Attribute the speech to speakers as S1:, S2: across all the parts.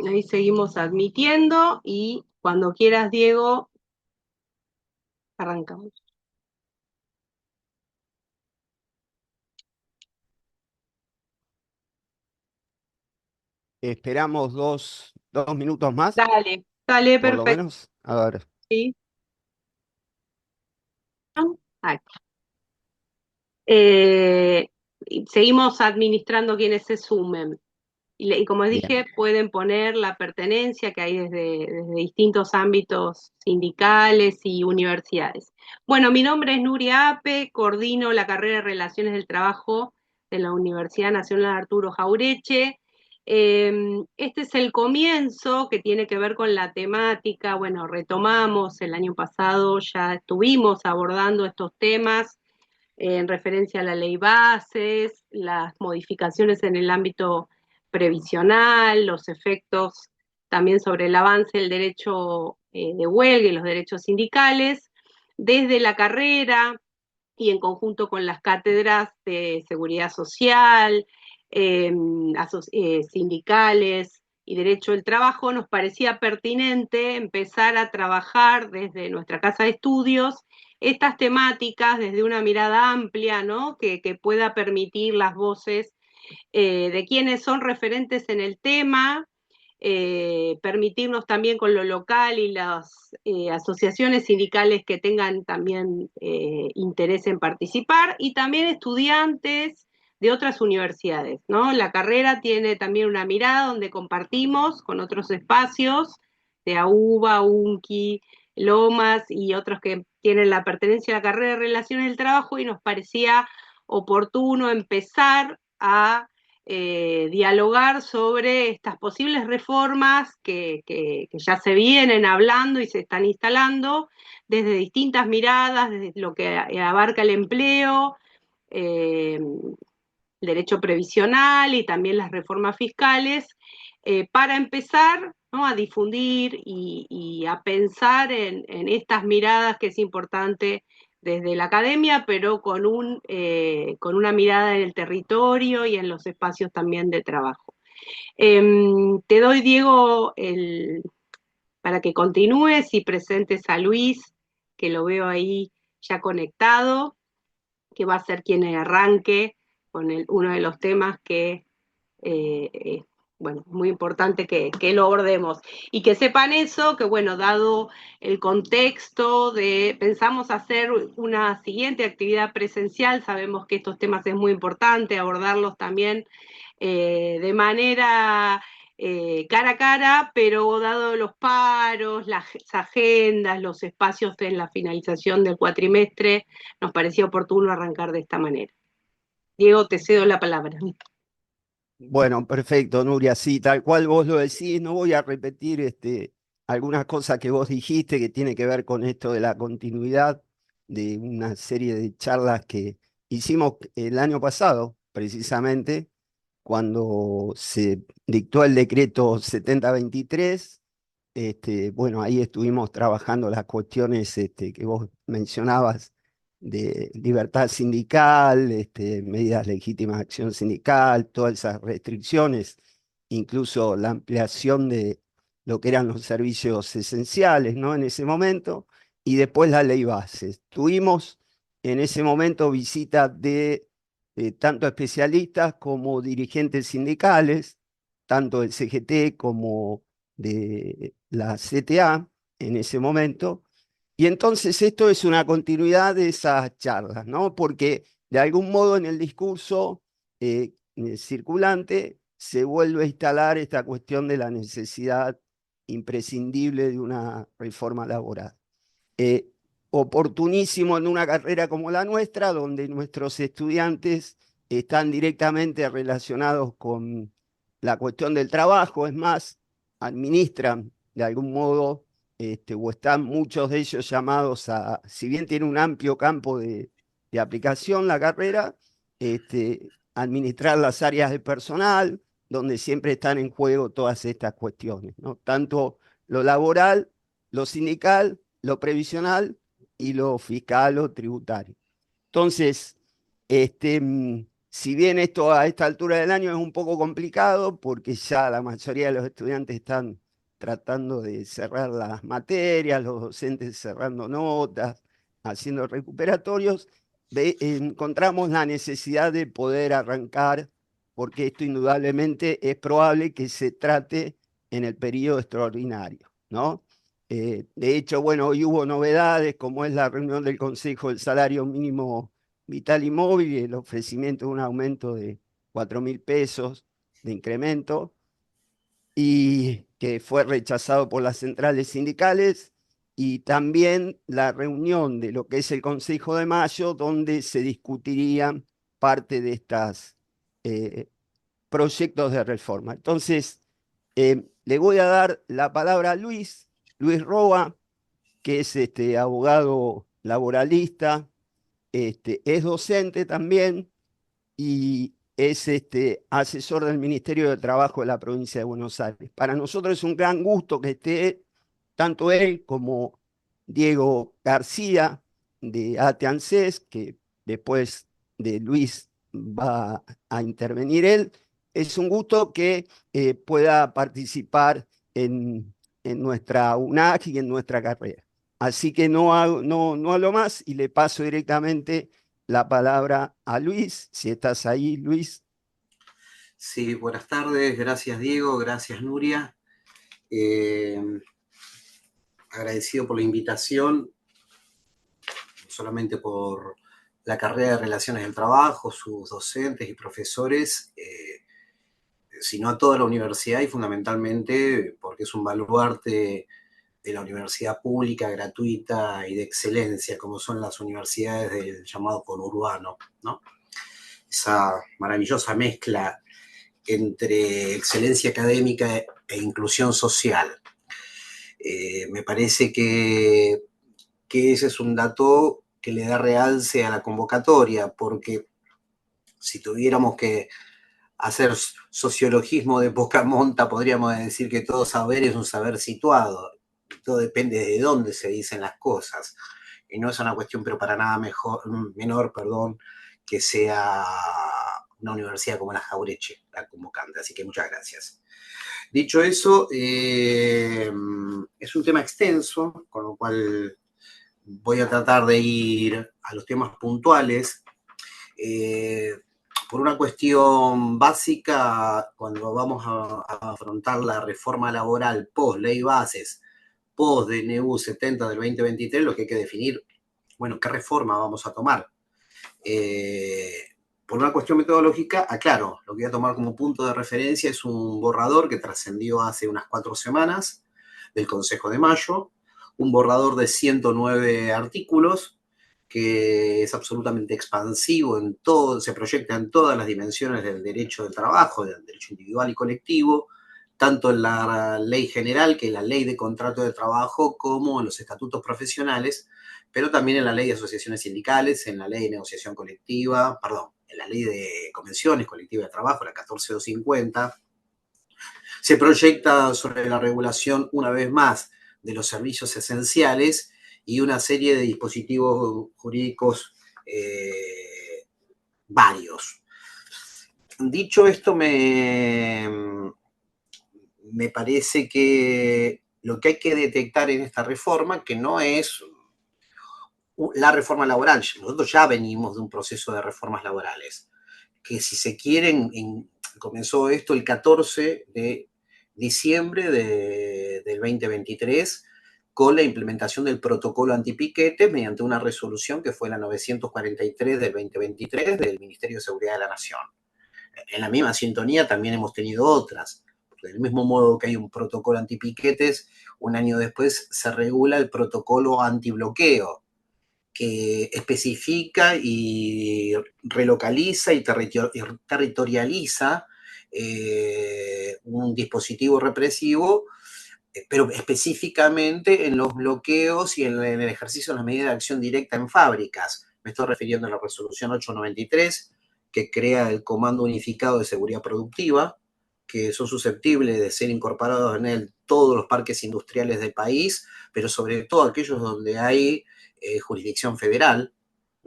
S1: Ahí seguimos admitiendo y cuando quieras, Diego, arrancamos.
S2: Esperamos dos minutos más,
S1: Dale, dale,
S2: por lo
S1: perfecto.
S2: menos. A ver,
S1: Aquí. Eh, y seguimos administrando quienes se sumen. Y como
S2: bien.
S1: dije, pueden poner la pertenencia que hay desde distintos ámbitos sindicales y universidades. Bueno, mi nombre es Nuria Ape, coordino la carrera de Relaciones del Trabajo de la Universidad Nacional Arturo Jaureche. Este es el comienzo que tiene que ver con la temática. Bueno, retomamos el año pasado, ya estuvimos abordando estos temas en referencia a la ley bases, las modificaciones en el ámbito previsional, los efectos también sobre el avance del derecho de huelga y los derechos sindicales, desde la carrera y en conjunto con las cátedras de seguridad social, sindicales y derecho del trabajo, nos parecía pertinente empezar a trabajar desde nuestra casa de estudios estas temáticas desde una mirada amplia, ¿no? Que pueda permitir las voces de quienes son referentes en el tema, permitirnos también con lo local y las asociaciones sindicales que tengan también interés en participar, y también estudiantes de otras universidades, ¿no? La carrera tiene también una mirada donde compartimos con otros espacios de AUBA, UNCI, Lomas y otros que tienen la pertenencia a la carrera de Relaciones del Trabajo, y nos parecía oportuno empezar a dialogar sobre estas posibles reformas que ya se vienen hablando y se están instalando desde distintas miradas, desde lo que abarca el empleo, eh, el derecho previsional y también las reformas fiscales, para empezar, ¿no?, a difundir y a pensar en estas miradas que es importante desde la academia, pero con una mirada en el territorio y en los espacios también de trabajo. Te doy, Diego, para que continúes y presentes a Luis, que lo veo ahí ya conectado, que va a ser quien arranque con uno de los temas que bueno, muy importante que lo abordemos. Y que sepan eso, que bueno, dado el contexto pensamos hacer una siguiente actividad presencial, sabemos que estos temas es muy importante abordarlos también de manera cara a cara, pero dado los paros, las agendas, los espacios en la finalización del cuatrimestre, nos parecía oportuno arrancar de esta manera. Diego, te cedo la palabra.
S2: Bueno, perfecto, Nuria. Sí, tal cual vos lo decís, no voy a repetir algunas cosas que vos dijiste que tiene que ver con esto de la continuidad de una serie de charlas que hicimos el año pasado, precisamente, cuando se dictó el decreto 7023. Bueno, ahí estuvimos trabajando las cuestiones que vos mencionabas de libertad sindical, medidas legítimas de acción sindical, todas esas restricciones, incluso la ampliación de lo que eran los servicios esenciales, ¿no? En ese momento, y después la ley bases. Tuvimos en ese momento visita de tanto especialistas como dirigentes sindicales, tanto del CGT como de la CTA en ese momento. Y entonces esto es una continuidad de esas charlas, ¿no? Porque de algún modo en el discurso circulante se vuelve a instalar esta cuestión de la necesidad imprescindible de una reforma laboral. Eh, Oportunísimo en una carrera como la nuestra, donde nuestros estudiantes están directamente relacionados con la cuestión del trabajo, es más, administran de algún modo, o están muchos de ellos llamados a, si bien tiene un amplio campo de aplicación la carrera, administrar las áreas de personal, donde siempre están en juego todas estas cuestiones, ¿no? Tanto lo laboral, lo sindical, lo previsional y lo fiscal o tributario. Entonces, este, Si bien esto a esta altura del año es un poco complicado, porque ya la mayoría de los estudiantes están tratando de cerrar las materias, los docentes cerrando notas, haciendo recuperatorios, encontramos la necesidad de poder arrancar, porque esto indudablemente es probable que se trate en el periodo extraordinario, ¿no? De hecho, bueno, hoy hubo novedades, como es la reunión del Consejo del Salario Mínimo Vital y Móvil y el ofrecimiento de un aumento de 4.000 pesos de incremento, y que fue rechazado por las centrales sindicales, y también la reunión de lo que es el Consejo de Mayo, donde se discutirían parte de estos proyectos de reforma. Entonces, le voy a dar la palabra a Luis Roa, que es abogado laboralista, es docente también y es asesor del Ministerio de Trabajo de la provincia de Buenos Aires. Para nosotros es un gran gusto que esté tanto él como Diego García de ATE-ANSES, que después de Luis va a intervenir él. Es un gusto que pueda participar en nuestra UNAC y en nuestra carrera. Así que no hablo más y le paso directamente la palabra a Luis. Si estás ahí, Luis.
S3: Sí, buenas tardes, gracias Diego, gracias Nuria. Eh, Agradecido por la invitación, no solamente por la carrera de Relaciones del Trabajo, sus docentes y profesores, sino a toda la universidad y fundamentalmente porque es un baluarte de la universidad pública, gratuita y de excelencia, como son las universidades del llamado conurbano, ¿no? Esa maravillosa mezcla entre excelencia académica e inclusión social. Me parece que ese es un dato que le da realce a la convocatoria, porque si tuviéramos que hacer sociologismo de poca monta, podríamos decir que todo saber es un saber situado. Todo depende de dónde se dicen las cosas. Y no es una cuestión, pero para nada menor, que sea una universidad como la Jaureche, la convocante. Así que muchas gracias. Dicho eso, es un tema extenso, con lo cual voy a tratar de ir a los temas puntuales. Por una cuestión básica, cuando vamos a afrontar la reforma laboral post ley bases, post DNU 70 del 2023, lo que hay que definir, bueno, qué reforma vamos a tomar. Por una cuestión metodológica, aclaro, lo que voy a tomar como punto de referencia es un borrador que trascendió hace unas 4 semanas del Consejo de Mayo, un borrador de 109 artículos que es absolutamente expansivo en todo, se proyecta en todas las dimensiones del derecho del trabajo, del derecho individual y colectivo, tanto en la ley general, que es la ley de contrato de trabajo, como en los estatutos profesionales, pero también en la ley de asociaciones sindicales, en la ley de negociación colectiva, perdón, en la ley de convenciones colectivas de trabajo, la 14250. Se proyecta sobre la regulación, una vez más, de los servicios esenciales y una serie de dispositivos jurídicos varios. Dicho esto, me parece que lo que hay que detectar en esta reforma, que no es la reforma laboral, nosotros ya venimos de un proceso de reformas laborales, que si se quieren, comenzó esto el 14 de diciembre del 2023, con la implementación del protocolo antipiquete mediante una resolución que fue la 943 del 2023 del Ministerio de Seguridad de la Nación. En la misma sintonía también hemos tenido otras. Del mismo modo que hay un protocolo antipiquetes, un año después se regula el protocolo antibloqueo, que especifica y relocaliza y territorializa un dispositivo represivo, pero específicamente en los bloqueos y en el ejercicio de las medidas de acción directa en fábricas. Me estoy refiriendo a la resolución 893, que crea el Comando Unificado de Seguridad Productiva, que son susceptibles de ser incorporados en él todos los parques industriales del país, pero sobre todo aquellos donde hay jurisdicción federal,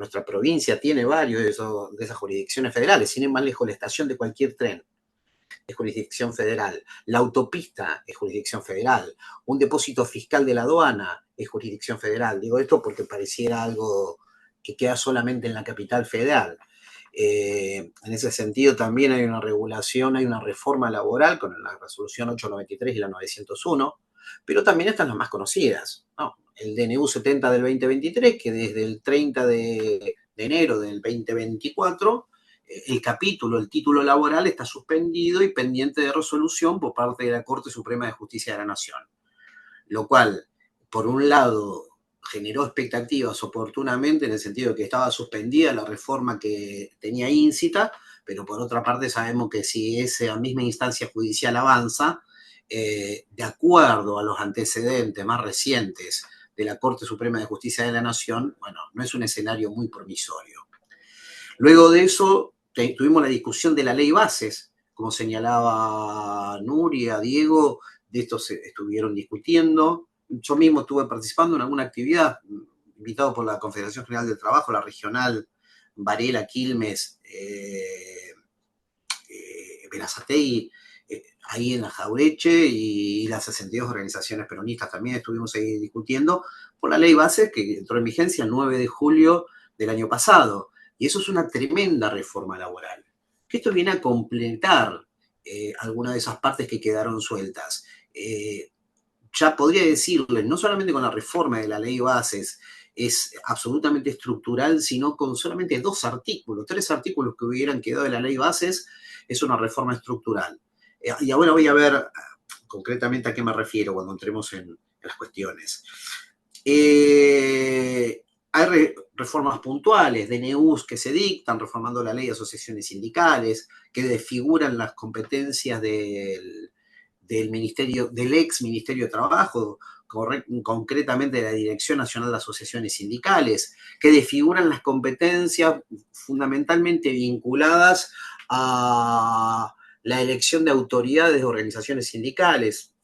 S3: Nuestra provincia tiene varios de esas jurisdicciones federales, sin ir más lejos, la estación de cualquier tren es jurisdicción federal, la autopista es jurisdicción federal, un depósito fiscal de la aduana es jurisdicción federal. Digo esto porque pareciera algo que queda solamente en la capital federal. En ese sentido también hay una regulación, hay una reforma laboral con la resolución 893 y la 901, pero también están las más conocidas, ¿no? El DNU 70 del 2023, que desde el 30 de enero del 2024, el título laboral está suspendido y pendiente de resolución por parte de la Corte Suprema de Justicia de la Nación. Lo cual, por un lado, generó expectativas oportunamente en el sentido de que estaba suspendida la reforma que tenía íncita, pero por otra parte sabemos que si esa misma instancia judicial avanza, de acuerdo a los antecedentes más recientes de la Corte Suprema de Justicia de la Nación, bueno, no es un escenario muy promisorio. Luego de eso, tuvimos la discusión de la ley bases, como señalaba Nuria, Diego, de esto se estuvieron discutiendo. Yo mismo estuve participando en alguna actividad, invitado por la Confederación General del Trabajo, la regional Varela, Quilmes, Berazategui, ahí en la Jaureche, y las 62 organizaciones peronistas también estuvimos ahí discutiendo por la ley base que entró en vigencia el 9 de julio del año pasado. Y eso es una tremenda reforma laboral, que esto viene a completar algunas de esas partes que quedaron sueltas. Ya podría decirles, no solamente con la reforma de la ley bases, es absolutamente estructural, sino con solamente 2 artículos, 3 artículos que hubieran quedado de la ley bases, es una reforma estructural. Y ahora voy a ver concretamente a qué me refiero cuando entremos en las cuestiones. Hay reformas puntuales, DNUs que se dictan, reformando la ley de asociaciones sindicales, que desfiguran las competencias del ex Ministerio de Trabajo, concretamente de la Dirección Nacional de Asociaciones Sindicales, que desfiguran las competencias fundamentalmente vinculadas a la elección de autoridades de organizaciones sindicales.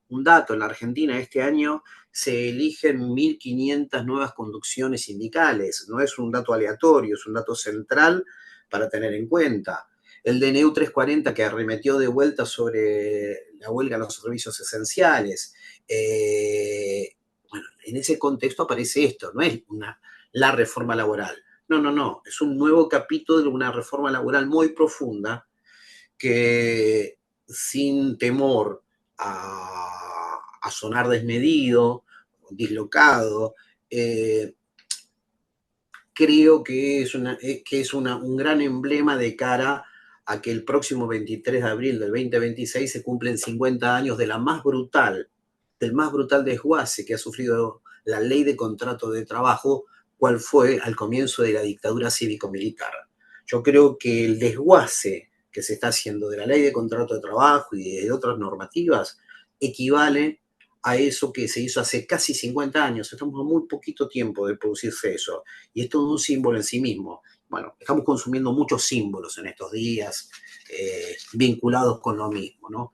S3: Un dato, en la Argentina este año se eligen 1.500 nuevas conducciones sindicales. No es un dato aleatorio, es un dato central para tener en cuenta. El DNU 340 que arremetió de vuelta sobre la huelga en los servicios esenciales. Bueno, en ese contexto aparece esto, no es la reforma laboral. No, es un nuevo capítulo de una reforma laboral muy profunda que, sin temor a sonar desmedido, dislocado, creo que es un gran emblema de cara a que el próximo 23 de abril del 2026 se cumplen 50 años del más brutal desguace que ha sufrido la ley de contrato de trabajo, cual fue al comienzo de la dictadura cívico-militar. Yo creo que el desguace que se está haciendo de la ley de contrato de trabajo y de otras normativas equivale a eso que se hizo hace casi 50 años. Estamos a muy poquito tiempo de producirse eso. Y esto es un símbolo en sí mismo. Bueno, estamos consumiendo muchos símbolos en estos días vinculados con lo mismo, ¿no?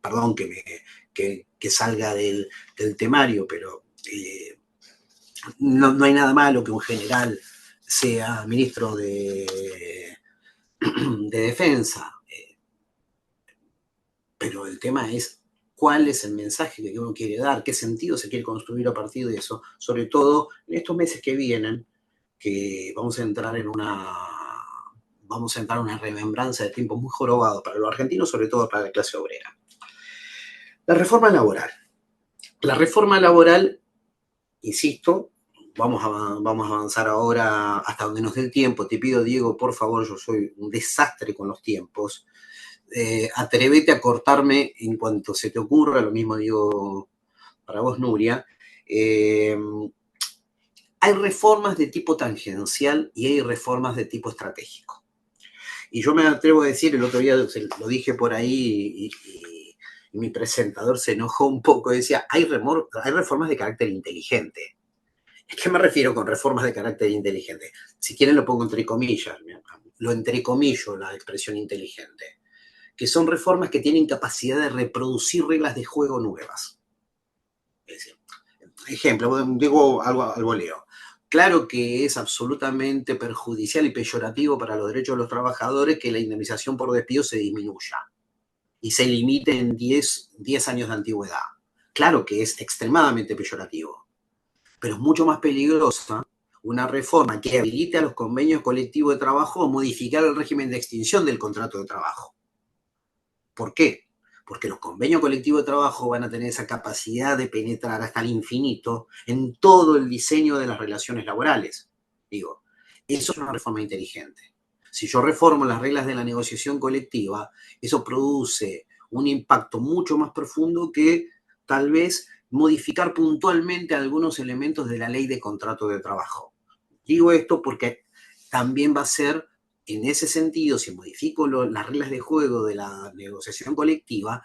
S3: Perdón que salga del temario, pero no hay nada malo que un general sea ministro de defensa. Pero el tema es cuál es el mensaje que uno quiere dar, qué sentido se quiere construir a partir de eso, sobre todo en estos meses que vienen, que vamos a entrar en una remembranza de tiempos muy jorobados para los argentinos, sobre todo para la clase obrera. La reforma laboral, insisto, vamos a avanzar ahora hasta donde nos dé el tiempo. Te pido, Diego, por favor, yo soy un desastre con los tiempos. Atrévete a cortarme en cuanto se te ocurra, lo mismo digo para vos, Nuria. Hay reformas de tipo tangencial y hay reformas de tipo estratégico. Y yo me atrevo a decir, el otro día lo dije por ahí y mi presentador se enojó un poco, decía, hay reformas de carácter inteligente. ¿A qué me refiero con reformas de carácter inteligente? Si quieren lo pongo entre comillas, lo entrecomillo, la expresión inteligente, que son reformas que tienen capacidad de reproducir reglas de juego nuevas. Es decir, ejemplo, digo algo al voleo. Claro que es absolutamente perjudicial y peyorativo para los derechos de los trabajadores que la indemnización por despido se disminuya y se limite en 10 años de antigüedad. Claro que es extremadamente peyorativo, pero es mucho más peligrosa una reforma que habilite a los convenios colectivos de trabajo a modificar el régimen de extinción del contrato de trabajo. ¿Por qué? Porque los convenios colectivos de trabajo van a tener esa capacidad de penetrar hasta el infinito en todo el diseño de las relaciones laborales. Digo, eso es una reforma inteligente. Si yo reformo las reglas de la negociación colectiva, eso produce un impacto mucho más profundo que tal vez modificar puntualmente algunos elementos de la ley de contrato de trabajo. Digo esto porque también va a ser, en ese sentido, si modifico las reglas de juego de la negociación colectiva,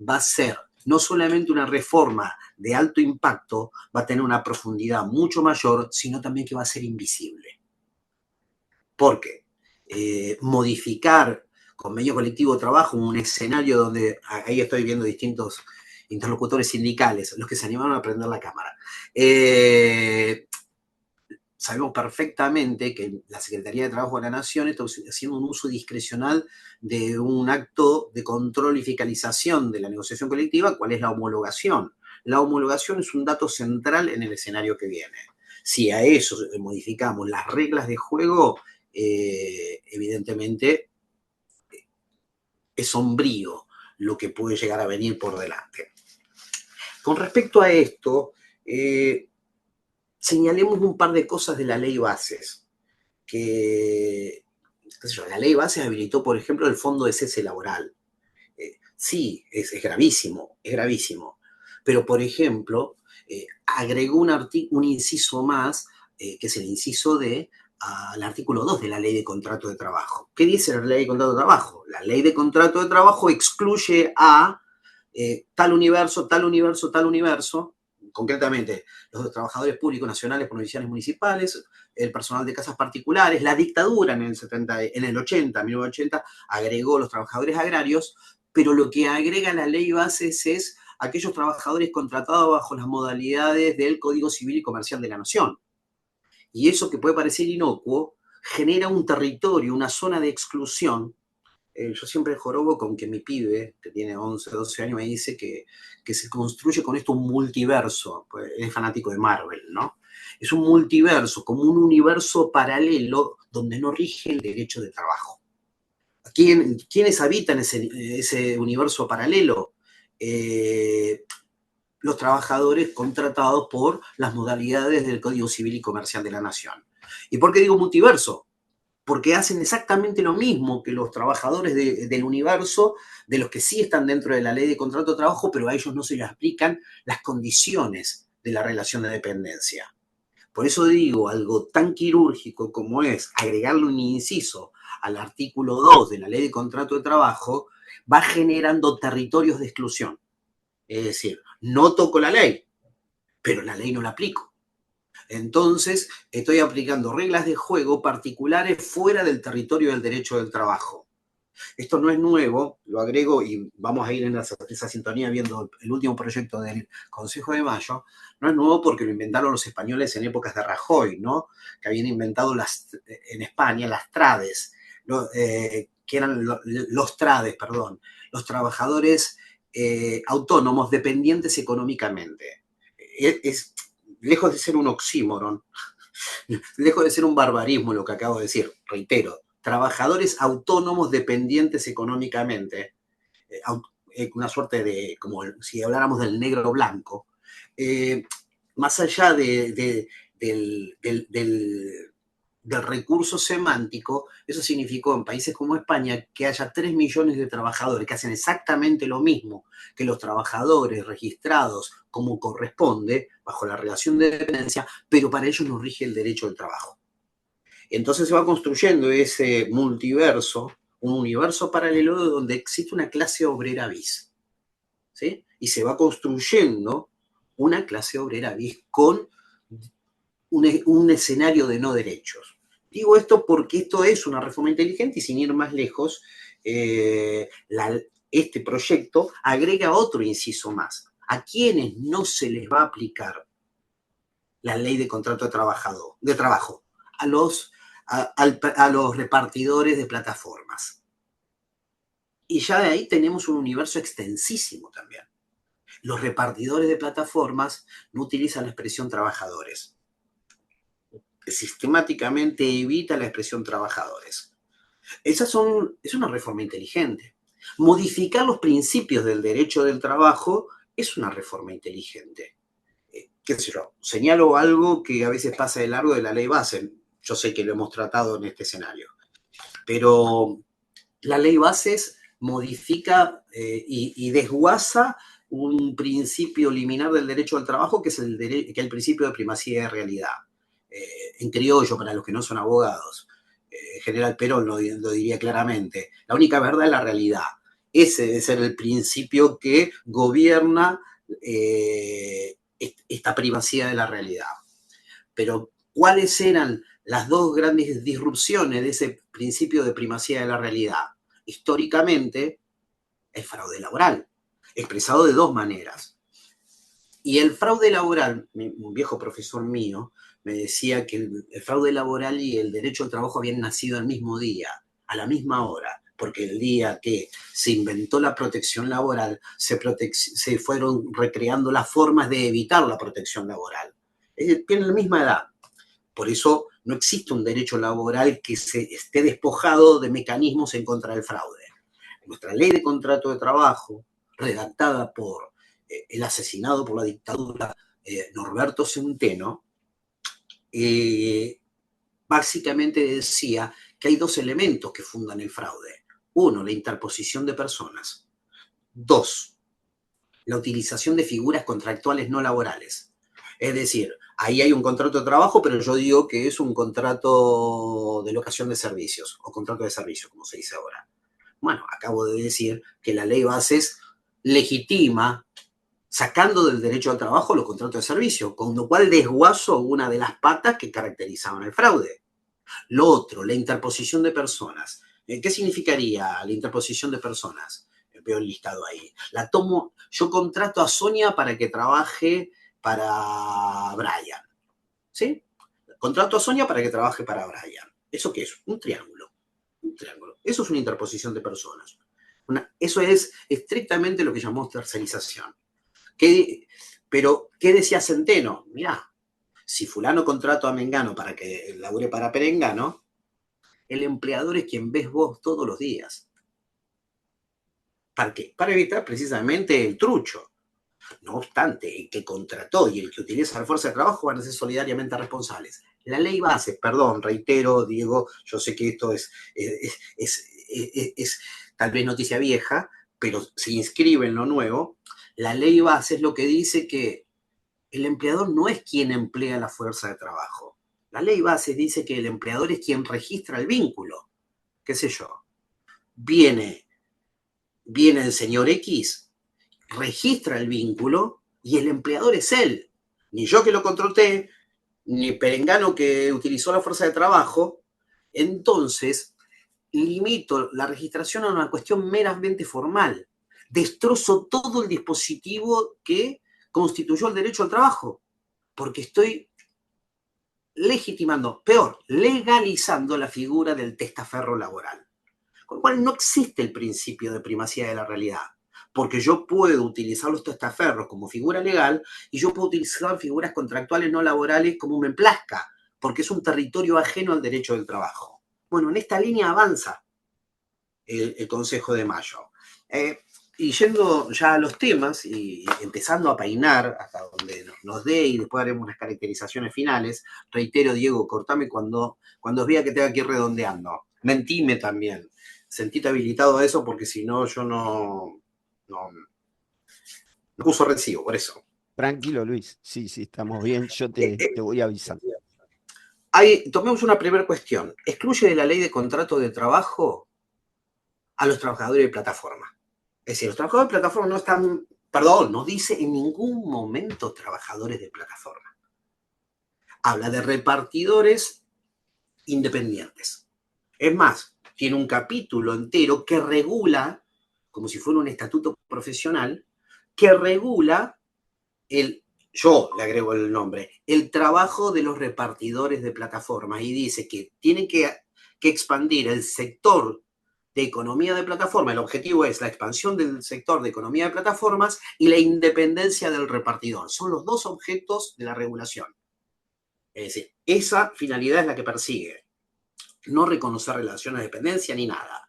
S3: va a ser no solamente una reforma de alto impacto, va a tener una profundidad mucho mayor, sino también que va a ser invisible. Porque modificar convenio colectivo de trabajo, un escenario donde, ahí estoy viendo distintos interlocutores sindicales, los que se animaron a prender la cámara. Sabemos perfectamente que la Secretaría de Trabajo de la Nación está haciendo un uso discrecional de un acto de control y fiscalización de la negociación colectiva, ¿cuál es la homologación? La homologación es un dato central en el escenario que viene. Si a eso modificamos las reglas de juego, evidentemente es sombrío lo que puede llegar a venir por delante. Con respecto a esto, señalemos un par de cosas de la ley bases. Que, qué sé yo, la ley bases habilitó, por ejemplo, el fondo de cese laboral. Sí, es gravísimo, es gravísimo. Pero, por ejemplo, agregó un inciso más, que es el inciso D, al artículo 2 de la ley de contrato de trabajo. ¿Qué dice la ley de contrato de trabajo? La ley de contrato de trabajo excluye a tal universo, tal universo, tal universo, concretamente los trabajadores públicos nacionales, provinciales, municipales, el personal de casas particulares. La dictadura en el 1980, agregó los trabajadores agrarios, pero lo que agrega la ley bases es aquellos trabajadores contratados bajo las modalidades del Código Civil y Comercial de la Nación. Y eso, que puede parecer inocuo, genera un territorio, una zona de exclusión. Yo siempre jorobo con que mi pibe, que tiene 11, 12 años, me dice que se construye con esto un multiverso. Pues es fanático de Marvel, ¿no? Es un multiverso, como un universo paralelo donde no rige el derecho de trabajo. ¿Quiénes habitan ese universo paralelo? Los trabajadores contratados por las modalidades del Código Civil y Comercial de la Nación. ¿Y por qué digo multiverso? Porque hacen exactamente lo mismo que los trabajadores del universo, de los que sí están dentro de la ley de contrato de trabajo, pero a ellos no se les aplican las condiciones de la relación de dependencia. Por eso digo, algo tan quirúrgico como es agregarle un inciso al artículo 2 de la ley de contrato de trabajo, va generando territorios de exclusión. Es decir, no toco la ley, pero la ley no la aplico. Entonces, estoy aplicando reglas de juego particulares fuera del territorio del derecho del trabajo. Esto no es nuevo, lo agrego y vamos a ir en esa sintonía viendo el último proyecto del Consejo de Mayo. No es nuevo porque lo inventaron los españoles en épocas de Rajoy, ¿no? Que habían inventado en España las trades, que eran los trades, perdón, los trabajadores autónomos dependientes económicamente. Lejos de ser un oxímoron, lejos de ser un barbarismo lo que acabo de decir, reitero, trabajadores autónomos dependientes económicamente, una suerte de, como si habláramos del negro blanco, más allá del recurso semántico, eso significó en países como España que haya 3 millones de trabajadores que hacen exactamente lo mismo que los trabajadores registrados como corresponde, bajo la relación de dependencia, pero para ellos no rige el derecho del trabajo. Entonces se va construyendo ese multiverso, un universo paralelo donde existe una clase obrera bis, ¿sí? Y se va construyendo una clase obrera bis con un escenario de no derechos. Digo esto porque esto es una reforma inteligente y, sin ir más lejos, este proyecto agrega otro inciso más. A quienes no se les va a aplicar la ley de contrato de trabajo a los repartidores de plataformas. Y ya de ahí tenemos un universo extensísimo también. Los repartidores de plataformas no utilizan la expresión trabajadores. Sistemáticamente evita la expresión trabajadores. Es una reforma inteligente. Modificar los principios del derecho del trabajo es una reforma inteligente. Qué sé yo, señalo algo que a veces pasa de largo de la ley base. Yo sé que lo hemos tratado en este escenario. Pero la ley bases modifica y desguaza un principio liminar del derecho al trabajo, que es el principio de primacía de realidad. En criollo, para los que no son abogados, General Perón lo diría claramente, la única verdad es la realidad. Ese debe ser el principio que gobierna esta primacía de la realidad. Pero, ¿cuáles eran las dos grandes disrupciones de ese principio de primacía de la realidad? Históricamente, el fraude laboral, expresado de dos maneras. Y el fraude laboral, un viejo profesor mío me decía que el fraude laboral y el derecho al trabajo habían nacido al mismo día, a la misma hora, porque el día que se inventó la protección laboral, se fueron recreando las formas de evitar la protección laboral. Tienen la misma edad. Por eso no existe un derecho laboral que esté despojado de mecanismos en contra del fraude. Nuestra ley de contrato de trabajo, redactada por el asesinado por la dictadura Norberto Centeno, básicamente decía que hay dos elementos que fundan el fraude. Uno, la interposición de personas. Dos, la utilización de figuras contractuales no laborales. Es decir, ahí hay un contrato de trabajo, pero yo digo que es un contrato de locación de servicios, o contrato de servicio, como se dice ahora. Bueno, acabo de decir que la ley bases legitima, sacando del derecho al trabajo los contratos de servicio, con lo cual desguazo una de las patas que caracterizaban el fraude. Lo otro, la interposición de personas. ¿Qué significaría la interposición de personas? Veo el listado ahí. Yo contrato a Sonia para que trabaje para Brian. ¿Sí? Contrato a Sonia para que trabaje para Brian. ¿Eso qué es? Un triángulo. Un triángulo. Eso es una interposición de personas. Eso es estrictamente lo que llamamos tercerización. Pero, ¿qué decía Centeno? Mirá, si fulano contrato a Mengano para que labure para Perengano, el empleador es quien ves vos todos los días. ¿Para qué? Para evitar precisamente el trucho. No obstante, el que contrató y el que utiliza la fuerza de trabajo van a ser solidariamente responsables. La ley base, perdón, reitero, Diego, yo sé que esto es tal vez noticia vieja, pero se inscribe en lo nuevo. La ley base es lo que dice que el empleador no es quien emplea la fuerza de trabajo. La ley base dice que el empleador es quien registra el vínculo. ¿Qué sé yo? Viene el señor X, registra el vínculo y el empleador es él. Ni yo que lo contraté, ni Perengano que utilizó la fuerza de trabajo. Entonces, limito la registración a una cuestión meramente formal. Destrozo todo el dispositivo que constituyó el derecho al trabajo, porque estoy legitimando, peor, legalizando la figura del testaferro laboral. Con lo cual no existe el principio de primacía de la realidad, porque yo puedo utilizar los testaferros como figura legal y yo puedo utilizar figuras contractuales no laborales como me plazca, porque es un territorio ajeno al derecho del trabajo. Bueno, en esta línea avanza el Consejo de Mayo. Y yendo ya a los temas y empezando a peinar hasta donde nos dé y después haremos unas caracterizaciones finales, reitero, Diego, cortame cuando vea que tenga que ir redondeando. Mentime también. Sentite habilitado a eso porque si no, yo no uso recibo, por eso.
S2: Tranquilo, Luis. Sí, estamos bien. Yo te voy avisando.
S3: Tomemos una primera cuestión. ¿Excluye de la ley de contrato de trabajo a los trabajadores de plataforma? Es decir, los trabajadores de plataforma no están, no dice en ningún momento trabajadores de plataforma. Habla de repartidores independientes. Es más, tiene un capítulo entero que regula, como si fuera un estatuto profesional, que regula el yo le agrego el nombre, el trabajo de los repartidores de plataformas, y dice que tienen que expandir el sector de economía de plataforma. El objetivo es la expansión del sector de economía de plataformas y la independencia del repartidor. Son los dos objetos de la regulación. Es decir, esa finalidad es la que persigue. No reconocer relaciones de dependencia ni nada.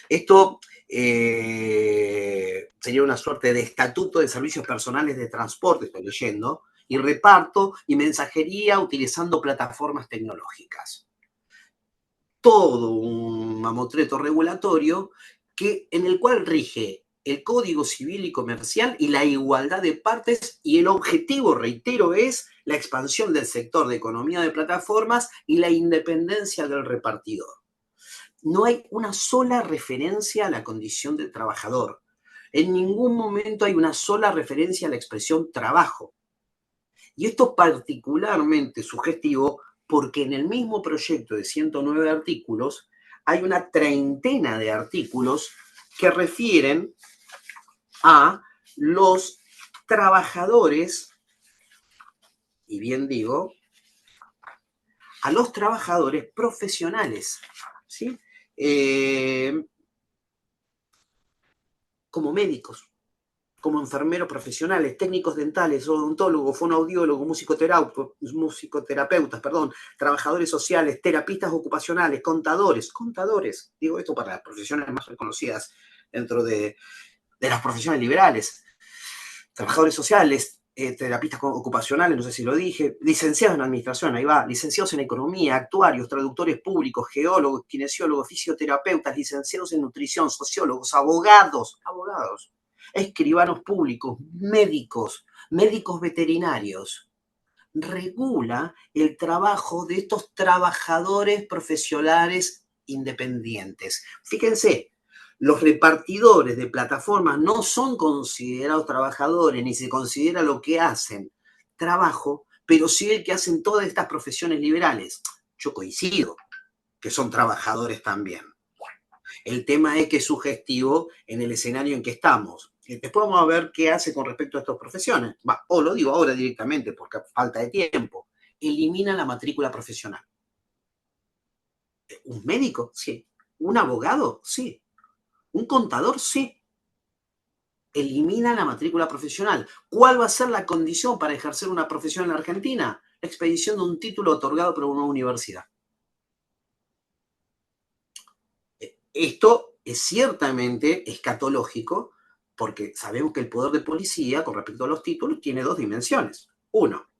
S3: Esto sería una suerte de estatuto de servicios personales de transporte, estoy leyendo, y reparto y mensajería utilizando plataformas tecnológicas. Todo un mamotreto regulatorio en el cual rige el Código Civil y Comercial y la igualdad de partes, y el objetivo, reitero, es la expansión del sector de economía de plataformas y la independencia del repartidor. No hay una sola referencia a la condición del trabajador. En ningún momento hay una sola referencia a la expresión trabajo. Y esto es particularmente sugestivo porque en el mismo proyecto de 109 artículos hay una treintena de artículos que refieren a los trabajadores, y bien digo, a los trabajadores profesionales, ¿sí? Como médicos, como enfermeros profesionales, técnicos dentales, odontólogos, fonoaudiólogos, musicoterapeutas, trabajadores sociales, terapistas ocupacionales, contadores, digo esto para las profesiones más reconocidas dentro de las profesiones liberales, trabajadores sociales, terapistas ocupacionales, no sé si lo dije, licenciados en administración, ahí va, licenciados en economía, actuarios, traductores públicos, geólogos, kinesiólogos, fisioterapeutas, licenciados en nutrición, sociólogos, abogados, escribanos públicos, médicos veterinarios. Regula el trabajo de estos trabajadores profesionales independientes. Fíjense, los repartidores de plataformas no son considerados trabajadores, ni se considera lo que hacen trabajo, pero sí el que hacen todas estas profesiones liberales. Yo coincido que son trabajadores también. El tema es que es sugestivo en el escenario en que estamos. Después vamos a ver qué hace con respecto a estas profesiones. O lo digo ahora directamente porque falta de tiempo. Elimina la matrícula profesional. ¿Un médico? Sí. ¿Un abogado? Sí. ¿Un contador? Sí. Elimina la matrícula profesional. ¿Cuál va a ser la condición para ejercer una profesión en la Argentina? La expedición de un título otorgado por una universidad. Esto es ciertamente escatológico porque sabemos que el poder de policía con respecto a los títulos tiene dos dimensiones. Uno,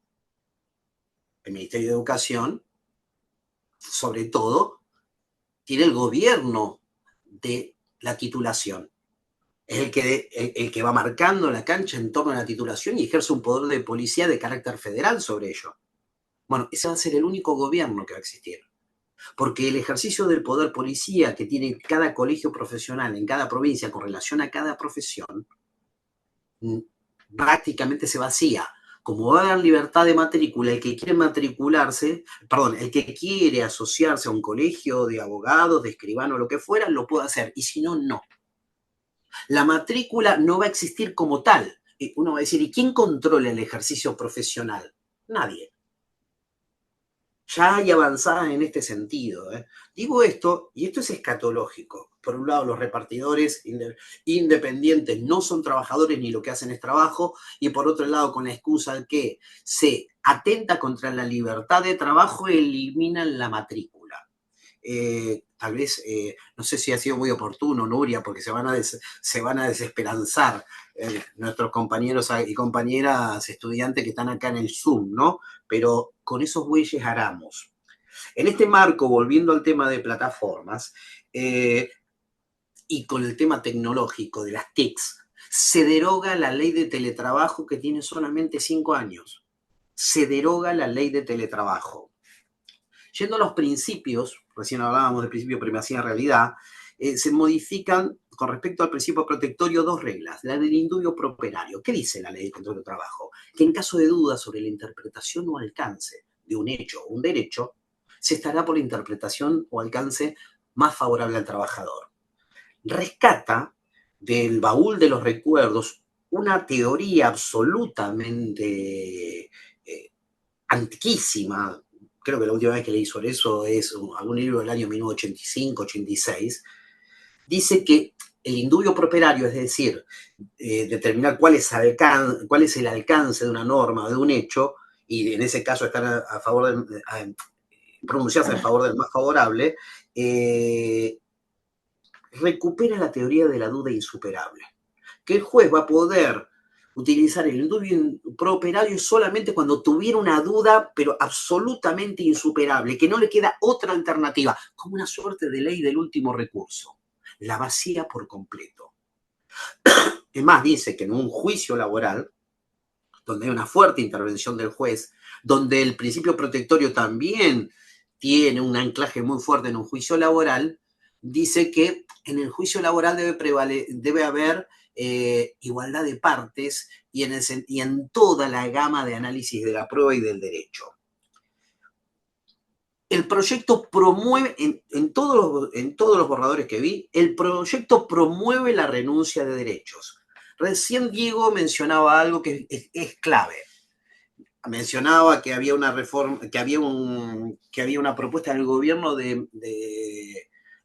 S3: el Ministerio de Educación, sobre todo, tiene el gobierno de la titulación. Es el que va marcando la cancha en torno a la titulación y ejerce un poder de policía de carácter federal sobre ello. Bueno, ese va a ser el único gobierno que va a existir. Porque el ejercicio del poder policía que tiene cada colegio profesional en cada provincia con relación a cada profesión, prácticamente se vacía. Como va a haber libertad de matrícula, el que quiere matricularse, el que quiere asociarse a un colegio de abogados, de escribanos, lo que fuera, lo puede hacer. Y si no, no. La matrícula no va a existir como tal. Uno va a decir, ¿y quién controla el ejercicio profesional? Nadie. Ya hay avanzadas en este sentido. Digo esto, y esto es escatológico. Por un lado, los repartidores independientes no son trabajadores ni lo que hacen es trabajo, y por otro lado, con la excusa de que se atenta contra la libertad de trabajo, eliminan la matrícula. Tal vez, no sé si ha sido muy oportuno, Nuria, porque se van a desesperanzar nuestros compañeros y compañeras estudiantes que están acá en el Zoom, ¿no? Pero con esos bueyes aramos. En este marco, volviendo al tema de plataformas, y con el tema tecnológico de las TICs, se deroga la ley de teletrabajo que tiene solamente 5 años. Se deroga la ley de teletrabajo. Yendo a los principios, recién hablábamos del principio de primacía de realidad, se modifican con respecto al principio protectorio dos reglas. La del indubio properario. ¿Qué dice la ley de control de trabajo? Que en caso de duda sobre la interpretación o alcance de un hecho o un derecho, se estará por la interpretación o alcance más favorable al trabajador. Rescata del baúl de los recuerdos una teoría absolutamente antiquísima. Creo que la última vez que leí sobre eso es algún libro del año 1985, 86. Dice que el indubio properario, es decir, determinar cuál es el alcance de una norma o de un hecho, y en ese caso estar a favor pronunciarse a favor del más favorable, recupera la teoría de la duda insuperable. Que el juez va a poder utilizar el indubio properario solamente cuando tuviera una duda, pero absolutamente insuperable, que no le queda otra alternativa, como una suerte de ley del último recurso. La vacía por completo. Es más, dice que en un juicio laboral, donde hay una fuerte intervención del juez, donde el principio protectorio también tiene un anclaje muy fuerte en un juicio laboral, dice que en el juicio laboral debe haber igualdad de partes y en toda la gama de análisis de la prueba y del derecho. El proyecto promueve, en todos los borradores que vi, el proyecto promueve la renuncia de derechos. Recién Diego mencionaba algo que es clave. Mencionaba que había una reforma, que había una propuesta del gobierno de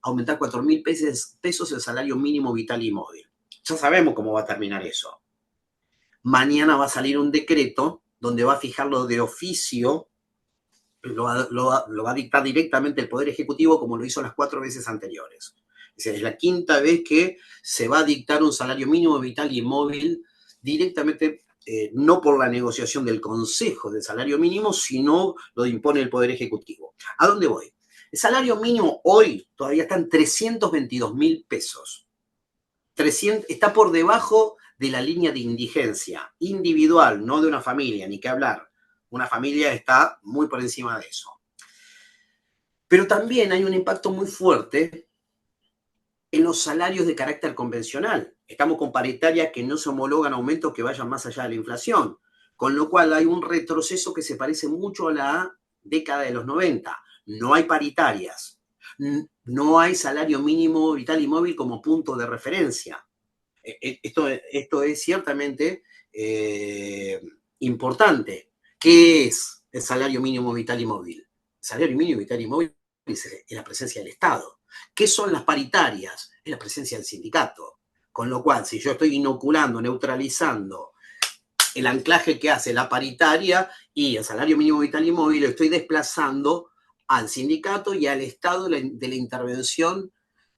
S3: aumentar 4.000 pesos el salario mínimo vital y móvil. Ya sabemos cómo va a terminar eso. Mañana va a salir un decreto donde va a fijarlo de oficio, lo va a dictar directamente el Poder Ejecutivo como lo hizo las 4 veces anteriores. Es la quinta vez que se va a dictar un salario mínimo vital y móvil directamente, no por la negociación del Consejo del Salario Mínimo, sino lo impone el Poder Ejecutivo. ¿A dónde voy? El salario mínimo hoy todavía está en 322.000 pesos. Está por debajo de la línea de indigencia individual, no de una familia, ni qué hablar. Una familia está muy por encima de eso. Pero también hay un impacto muy fuerte en los salarios de carácter convencional. Estamos con paritarias que no se homologan aumentos que vayan más allá de la inflación, con lo cual hay un retroceso que se parece mucho a la década de los 90. No hay paritarias, no hay salario mínimo vital y móvil como punto de referencia. Esto es ciertamente importante. ¿Qué es el salario mínimo vital y móvil? El salario mínimo vital y móvil es la presencia del Estado. ¿Qué son las paritarias? Es la presencia del sindicato. Con lo cual, si yo estoy inoculando, neutralizando el anclaje que hace la paritaria y el salario mínimo vital y móvil, lo estoy desplazando al sindicato y al Estado de la intervención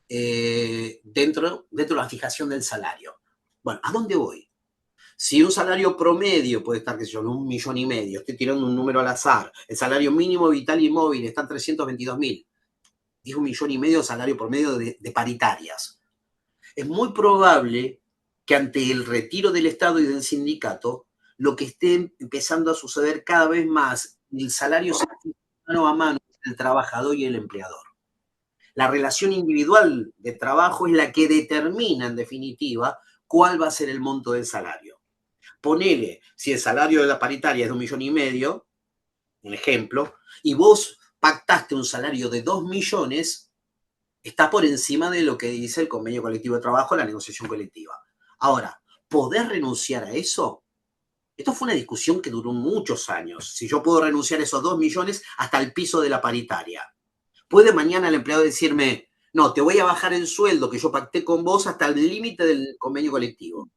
S3: dentro de la fijación del salario. Bueno, ¿a dónde voy? Si un salario promedio puede estar, qué sé yo, en 1,5 millones, estoy tirando un número al azar, el salario mínimo vital y móvil está en 322.000, dijo 1,5 millones de salario promedio de paritarias. Es muy probable que ante el retiro del Estado y del sindicato, lo que esté empezando a suceder cada vez más, el salario se mano a mano entre el trabajador y el empleador. La relación individual de trabajo es la que determina, en definitiva, cuál va a ser el monto del salario. Ponele, si el salario de la paritaria es de 1,5 millones, un ejemplo, y vos pactaste un salario de 2 millones, está por encima de lo que dice el convenio colectivo de trabajo, la negociación colectiva. Ahora, ¿podés renunciar a eso? Esto fue una discusión que duró muchos años. Si yo puedo renunciar a esos 2 millones hasta el piso de la paritaria. ¿Puede mañana el empleado decirme, no, te voy a bajar el sueldo que yo pacté con vos hasta el límite del convenio colectivo?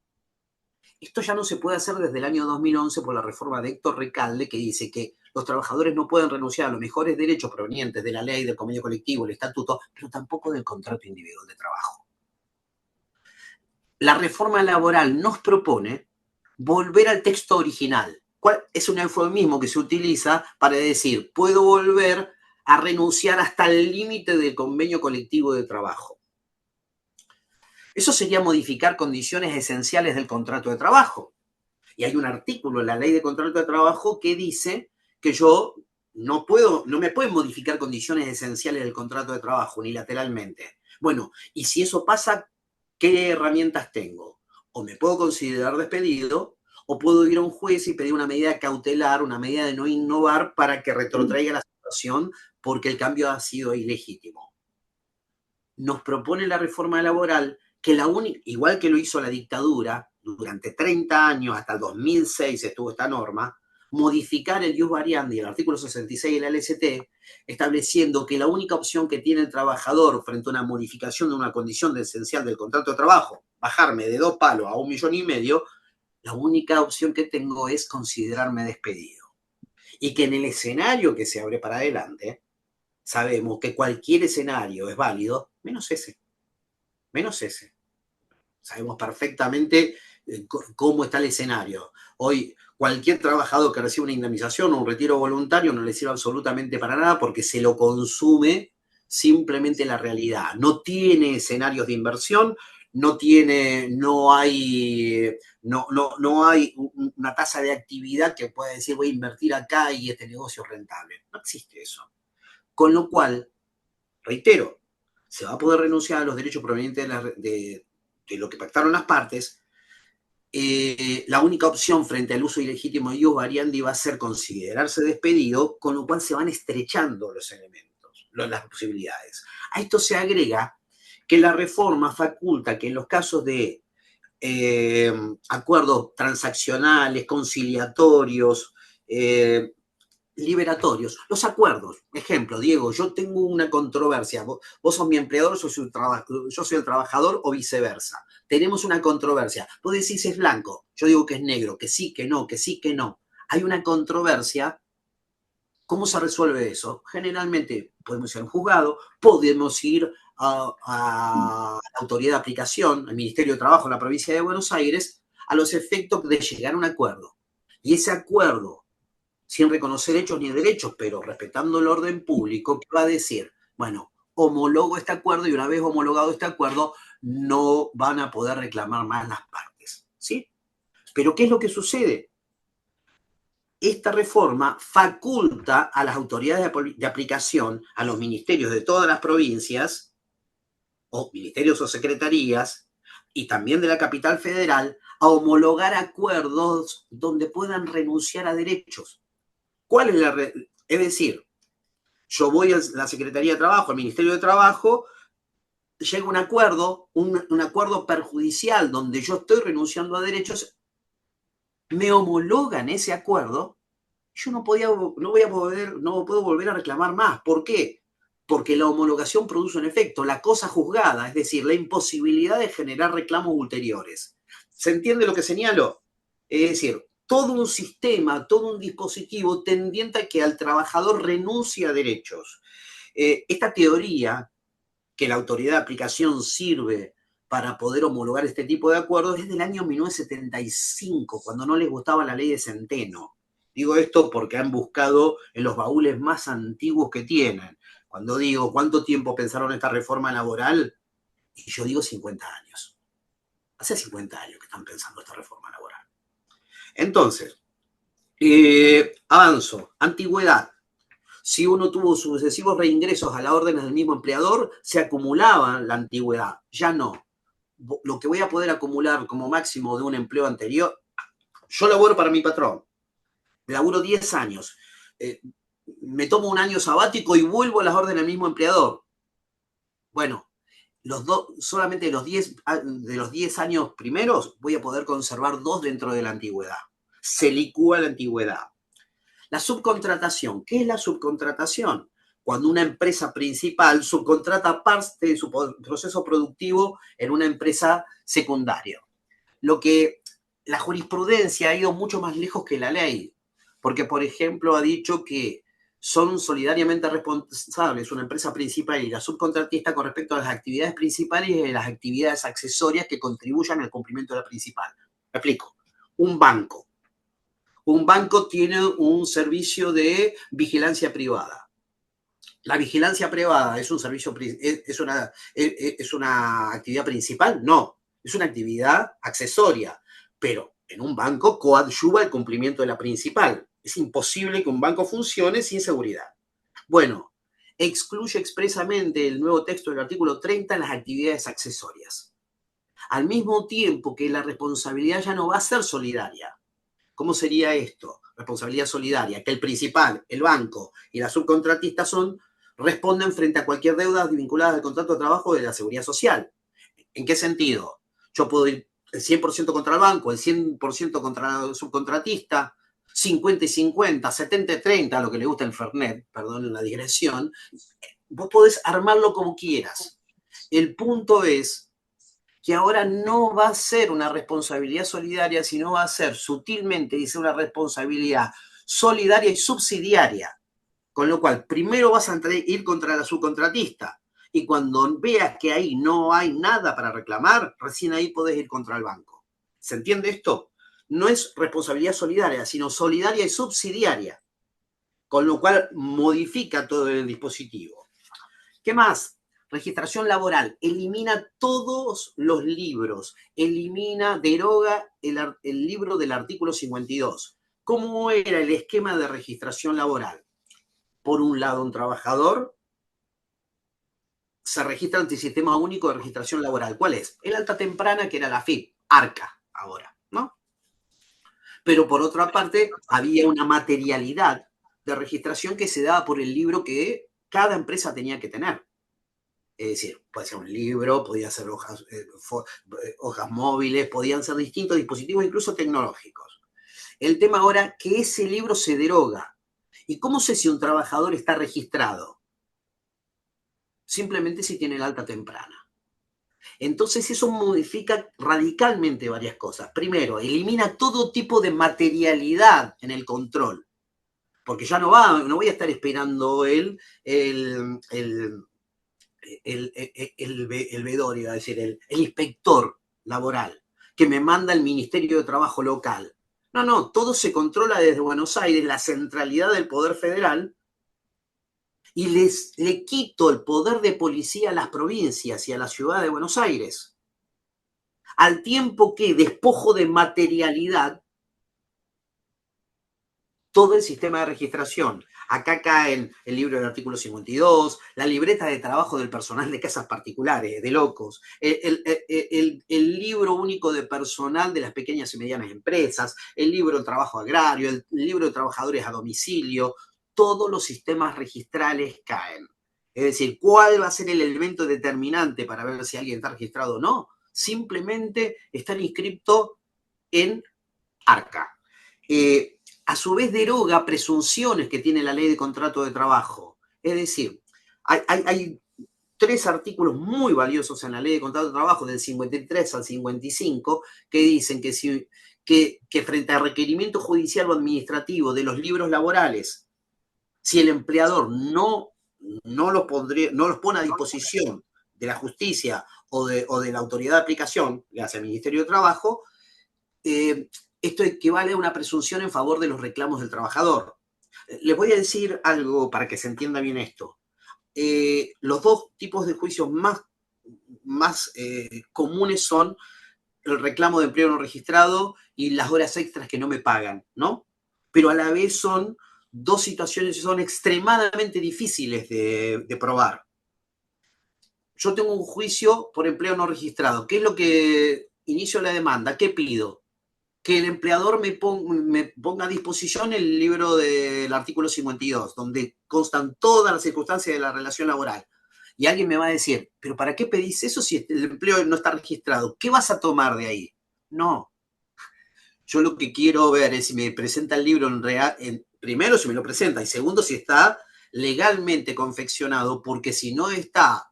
S3: Esto ya no se puede hacer desde el año 2011 por la reforma de Héctor Recalde, que dice que los trabajadores no pueden renunciar a los mejores derechos provenientes de la ley, del convenio colectivo, el estatuto, pero tampoco del contrato individual de trabajo. La reforma laboral nos propone volver al texto original. ¿Cuál es un eufemismo que se utiliza para decir, puedo volver a renunciar hasta el límite del convenio colectivo de trabajo? Eso sería modificar condiciones esenciales del contrato de trabajo. Y hay un artículo en la ley de contrato de trabajo que dice que yo no me pueden modificar condiciones esenciales del contrato de trabajo unilateralmente. Bueno, y si eso pasa, ¿qué herramientas tengo? O me puedo considerar despedido, o puedo ir a un juez y pedir una medida cautelar, una medida de no innovar para que retrotraiga la situación porque el cambio ha sido ilegítimo. Nos propone la reforma laboral que igual que lo hizo la dictadura durante 30 años, hasta el 2006 estuvo esta norma, modificar el ius variandi, el artículo 66 de la LST, estableciendo que la única opción que tiene el trabajador frente a una modificación de una condición esencial del contrato de trabajo, bajarme de 2 palos a 1,5 millones, la única opción que tengo es considerarme despedido. Y que en el escenario que se abre para adelante, sabemos que cualquier escenario es válido, menos ese. Menos ese. Sabemos perfectamente cómo está el escenario. Hoy, cualquier trabajador que reciba una indemnización o un retiro voluntario no le sirve absolutamente para nada porque se lo consume simplemente la realidad. No tiene escenarios de inversión, no hay una tasa de actividad que pueda decir voy a invertir acá y este negocio es rentable. No existe eso. Con lo cual, reitero, se va a poder renunciar a los derechos provenientes de lo que pactaron las partes. La única opción frente al uso ilegítimo de ius variandi va a ser considerarse despedido, con lo cual se van estrechando los elementos, las posibilidades. A esto se agrega que la reforma faculta que en los casos de acuerdos transaccionales, conciliatorios, liberatorios, los acuerdos. Ejemplo, Diego, yo tengo una controversia, vos sos mi empleador, yo soy el trabajador o viceversa. Tenemos una controversia. Vos decís es blanco, yo digo que es negro, que sí, que no, que sí, que no. Hay una controversia. ¿Cómo se resuelve eso? Generalmente podemos ir a un juzgado, podemos ir a la autoridad de aplicación, al Ministerio de Trabajo de la provincia de Buenos Aires, a los efectos de llegar a un acuerdo. Y ese acuerdo, sin reconocer hechos ni derechos, pero respetando el orden público, ¿qué va a decir? Bueno, homologo este acuerdo y una vez homologado este acuerdo, no van a poder reclamar más las partes, ¿sí? Pero ¿qué es lo que sucede? Esta reforma faculta a las autoridades de aplicación, a los ministerios de todas las provincias, o ministerios o secretarías, y también de la capital federal, a homologar acuerdos donde puedan renunciar a derechos. ¿Cuál es es decir, yo voy a la Secretaría de Trabajo, al Ministerio de Trabajo, llega un acuerdo, un acuerdo perjudicial donde yo estoy renunciando a derechos, me homologan ese acuerdo, yo no puedo volver a reclamar más. ¿Por qué? Porque la homologación produce un efecto, la cosa juzgada, es decir, la imposibilidad de generar reclamos ulteriores. ¿Se entiende lo que señalo? Es decir, todo un sistema, todo un dispositivo tendiente a que al trabajador renuncie a derechos. Esta teoría, que la autoridad de aplicación sirve para poder homologar este tipo de acuerdos, es del año 1975, cuando no les gustaba la ley de Centeno. Digo esto porque han buscado en los baúles más antiguos que tienen. Cuando digo, ¿cuánto tiempo pensaron esta reforma laboral? Y yo digo 50 años. Hace 50 años que están pensando esta reforma laboral. Entonces, avanzo. Antigüedad. Si uno tuvo sucesivos reingresos a las órdenes del mismo empleador, se acumulaba la antigüedad. Ya no. Lo que voy a poder acumular como máximo de un empleo anterior, yo laboro para mi patrón. Laburo 10 años. Me tomo un año sabático y vuelvo a las órdenes del mismo empleador. Bueno, solamente de los 10 años primeros voy a poder conservar 2 dentro de la antigüedad. Se licúa la antigüedad. La subcontratación. ¿Qué es la subcontratación? Cuando una empresa principal subcontrata parte de su proceso productivo en una empresa secundaria. Lo que la jurisprudencia ha ido mucho más lejos que la ley, porque, por ejemplo, ha dicho que son solidariamente responsables una empresa principal y la subcontratista con respecto a las actividades principales y las actividades accesorias que contribuyan al cumplimiento de la principal. Me explico. Un banco. Un banco tiene un servicio de vigilancia privada. ¿La vigilancia privada es un servicio, es una actividad principal? No, es una actividad accesoria, pero en un banco coadyuva el cumplimiento de la principal. Es imposible que un banco funcione sin seguridad. Bueno, excluye expresamente el nuevo texto del artículo 30 las actividades accesorias. Al mismo tiempo que la responsabilidad ya no va a ser solidaria. ¿Cómo sería esto? Responsabilidad solidaria, que el principal, el banco y la subcontratista responden frente a cualquier deuda vinculada al contrato de trabajo de la seguridad social. ¿En qué sentido? Yo puedo ir el 100% contra el banco, el 100% contra el subcontratista, 50 y 50, 70 y 30, lo que le gusta el Fernet, perdón la digresión, vos podés armarlo como quieras. El punto es que ahora no va a ser una responsabilidad solidaria, sino va a ser sutilmente, dice, una responsabilidad solidaria y subsidiaria. Con lo cual, primero vas a ir contra la subcontratista y cuando veas que ahí no hay nada para reclamar, recién ahí podés ir contra el banco. ¿Se entiende esto? No es responsabilidad solidaria, sino solidaria y subsidiaria, con lo cual modifica todo el dispositivo. ¿Qué más? Registración laboral. Elimina todos los libros. Deroga el libro del artículo 52. ¿Cómo era el esquema de registración laboral? Por un lado, un trabajador se registra ante el Sistema Único de Registración Laboral. ¿Cuál es? El alta temprana, que era la AFIP, ARCA, ahora, ¿no? Pero por otra parte, había una materialidad de registración que se daba por el libro que cada empresa tenía que tener. Es decir, puede ser un libro, podía ser hojas móviles, podían ser distintos dispositivos, incluso tecnológicos. El tema ahora es que ese libro se deroga. ¿Y cómo sé si un trabajador está registrado? Simplemente si tiene el alta temprana. Entonces eso modifica radicalmente varias cosas. Primero, elimina todo tipo de materialidad en el control. Porque ya no voy a estar esperando el veedor, iba a decir, el inspector laboral, que me manda el Ministerio de Trabajo local. No, todo se controla desde Buenos Aires, la centralidad del Poder Federal, y le quito el poder de policía a las provincias y a la ciudad de Buenos Aires. Al tiempo que despojo de materialidad todo el sistema de registración. Acá caen el libro del artículo 52, la libreta de trabajo del personal de casas particulares, de locos, el libro único de personal de las pequeñas y medianas empresas, el libro del trabajo agrario, el libro de trabajadores a domicilio, todos los sistemas registrales caen. Es decir, ¿cuál va a ser el elemento determinante para ver si alguien está registrado o no? Simplemente estar inscripto en ARCA. A su vez deroga presunciones que tiene la ley de contrato de trabajo. Es decir, hay 3 artículos muy valiosos en la ley de contrato de trabajo, del 53 al 55, que dicen que frente a requerimiento judicial o administrativo de los libros laborales, si el empleador no los pone a disposición de la justicia o de la autoridad de aplicación, le hace al Ministerio de Trabajo, esto equivale a una presunción en favor de los reclamos del trabajador. Les voy a decir algo para que se entienda bien esto. Los 2 tipos de juicios más comunes son el reclamo de empleo no registrado y las horas extras que no me pagan, ¿no? Pero a la vez son 2 situaciones que son extremadamente difíciles de probar. Yo tengo un juicio por empleo no registrado. ¿Qué es lo que inicio la demanda? ¿Qué pido? Que el empleador me ponga a disposición el libro del artículo 52, donde constan todas las circunstancias de la relación laboral. Y alguien me va a decir, ¿pero para qué pedís eso si el empleo no está registrado? ¿Qué vas a tomar de ahí? No. Yo lo que quiero ver es si me presenta el libro primero, si me lo presenta, y segundo, si está legalmente confeccionado, porque si no está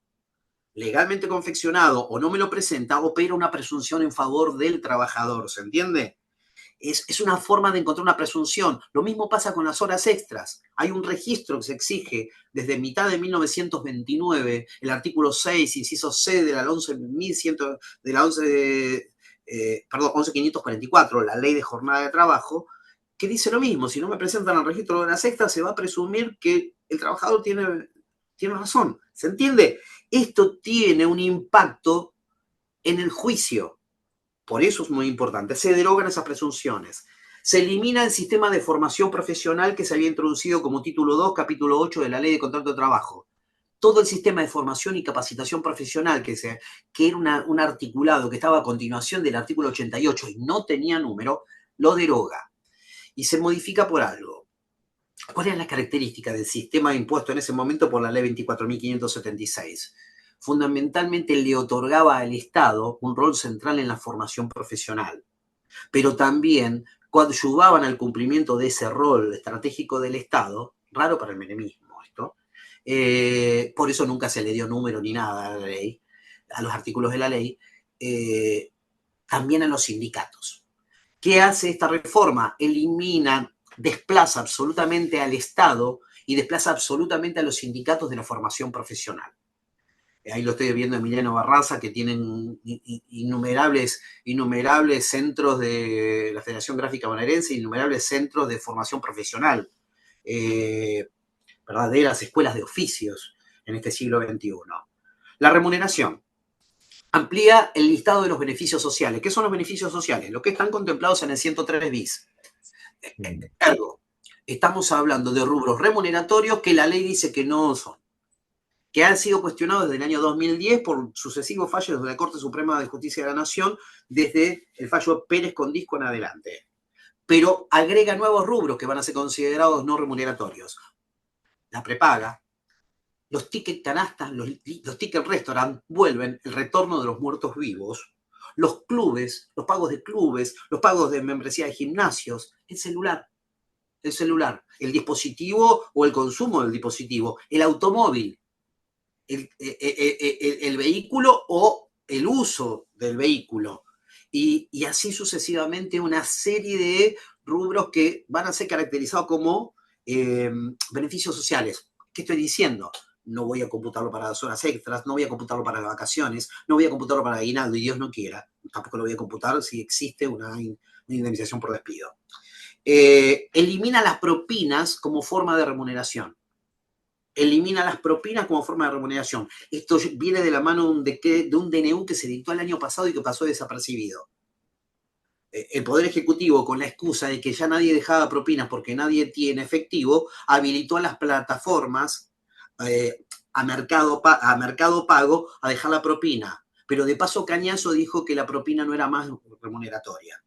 S3: legalmente confeccionado o no me lo presenta, opera una presunción en favor del trabajador, ¿se entiende? Es una forma de encontrar una presunción. Lo mismo pasa con las horas extras. Hay un registro que se exige desde mitad de 1929, el artículo 6, inciso C de la 11.544, la ley de jornada de trabajo, que dice lo mismo. Si no me presentan al registro de horas extras, se va a presumir que el trabajador tiene razón. ¿Se entiende? Esto tiene un impacto en el juicio. Por eso es muy importante. Se derogan esas presunciones. Se elimina el sistema de formación profesional que se había introducido como título 2, capítulo 8 de la Ley de Contrato de Trabajo. Todo el sistema de formación y capacitación profesional, que era un articulado que estaba a continuación del artículo 88 y no tenía número, lo deroga. Y se modifica por algo. ¿Cuál era la característica del sistema impuesto en ese momento por la Ley 24.576? fundamentalmente le otorgaba al Estado un rol central en la formación profesional, pero también coadyuvaban al cumplimiento de ese rol estratégico del Estado, raro para el menemismo esto, por eso nunca se le dio número ni nada a la ley, a los artículos de la ley, también a los sindicatos. ¿Qué hace esta reforma? Elimina, desplaza absolutamente al Estado y desplaza absolutamente a los sindicatos de la formación profesional. Ahí lo estoy viendo Emiliano Barraza, que tienen innumerables centros de la Federación Gráfica Bonaerense, innumerables centros de formación profesional, verdaderas escuelas de oficios en este siglo XXI. La remuneración amplía el listado de los beneficios sociales. ¿Qué son los beneficios sociales? Los que están contemplados en el 103 bis. Ergo, estamos hablando de rubros remuneratorios que la ley dice que no son, que han sido cuestionados desde el año 2010 por sucesivos fallos de la Corte Suprema de Justicia de la Nación, desde el fallo Pérez Condisco en adelante. Pero agrega nuevos rubros que van a ser considerados no remuneratorios. La prepaga, los tickets canastas, los tickets restaurant vuelven, el retorno de los muertos vivos, los clubes, los pagos de clubes, los pagos de membresía de gimnasios, el celular, el dispositivo o el consumo del dispositivo, el automóvil, el vehículo o el uso del vehículo. Y así sucesivamente una serie de rubros que van a ser caracterizados como beneficios sociales. ¿Qué estoy diciendo? No voy a computarlo para las horas extras, no voy a computarlo para las vacaciones, no voy a computarlo para aguinaldo, y Dios no quiera. Tampoco lo voy a computar si existe una indemnización por despido. Elimina las propinas como forma de remuneración. Elimina las propinas como forma de remuneración. Esto viene de la mano de un DNU que se dictó el año pasado y que pasó desapercibido. El Poder Ejecutivo, con la excusa de que ya nadie dejaba propinas porque nadie tiene efectivo, habilitó a las plataformas a mercado Pago a dejar la propina. Pero de paso Cañazo dijo que la propina no era más remuneratoria.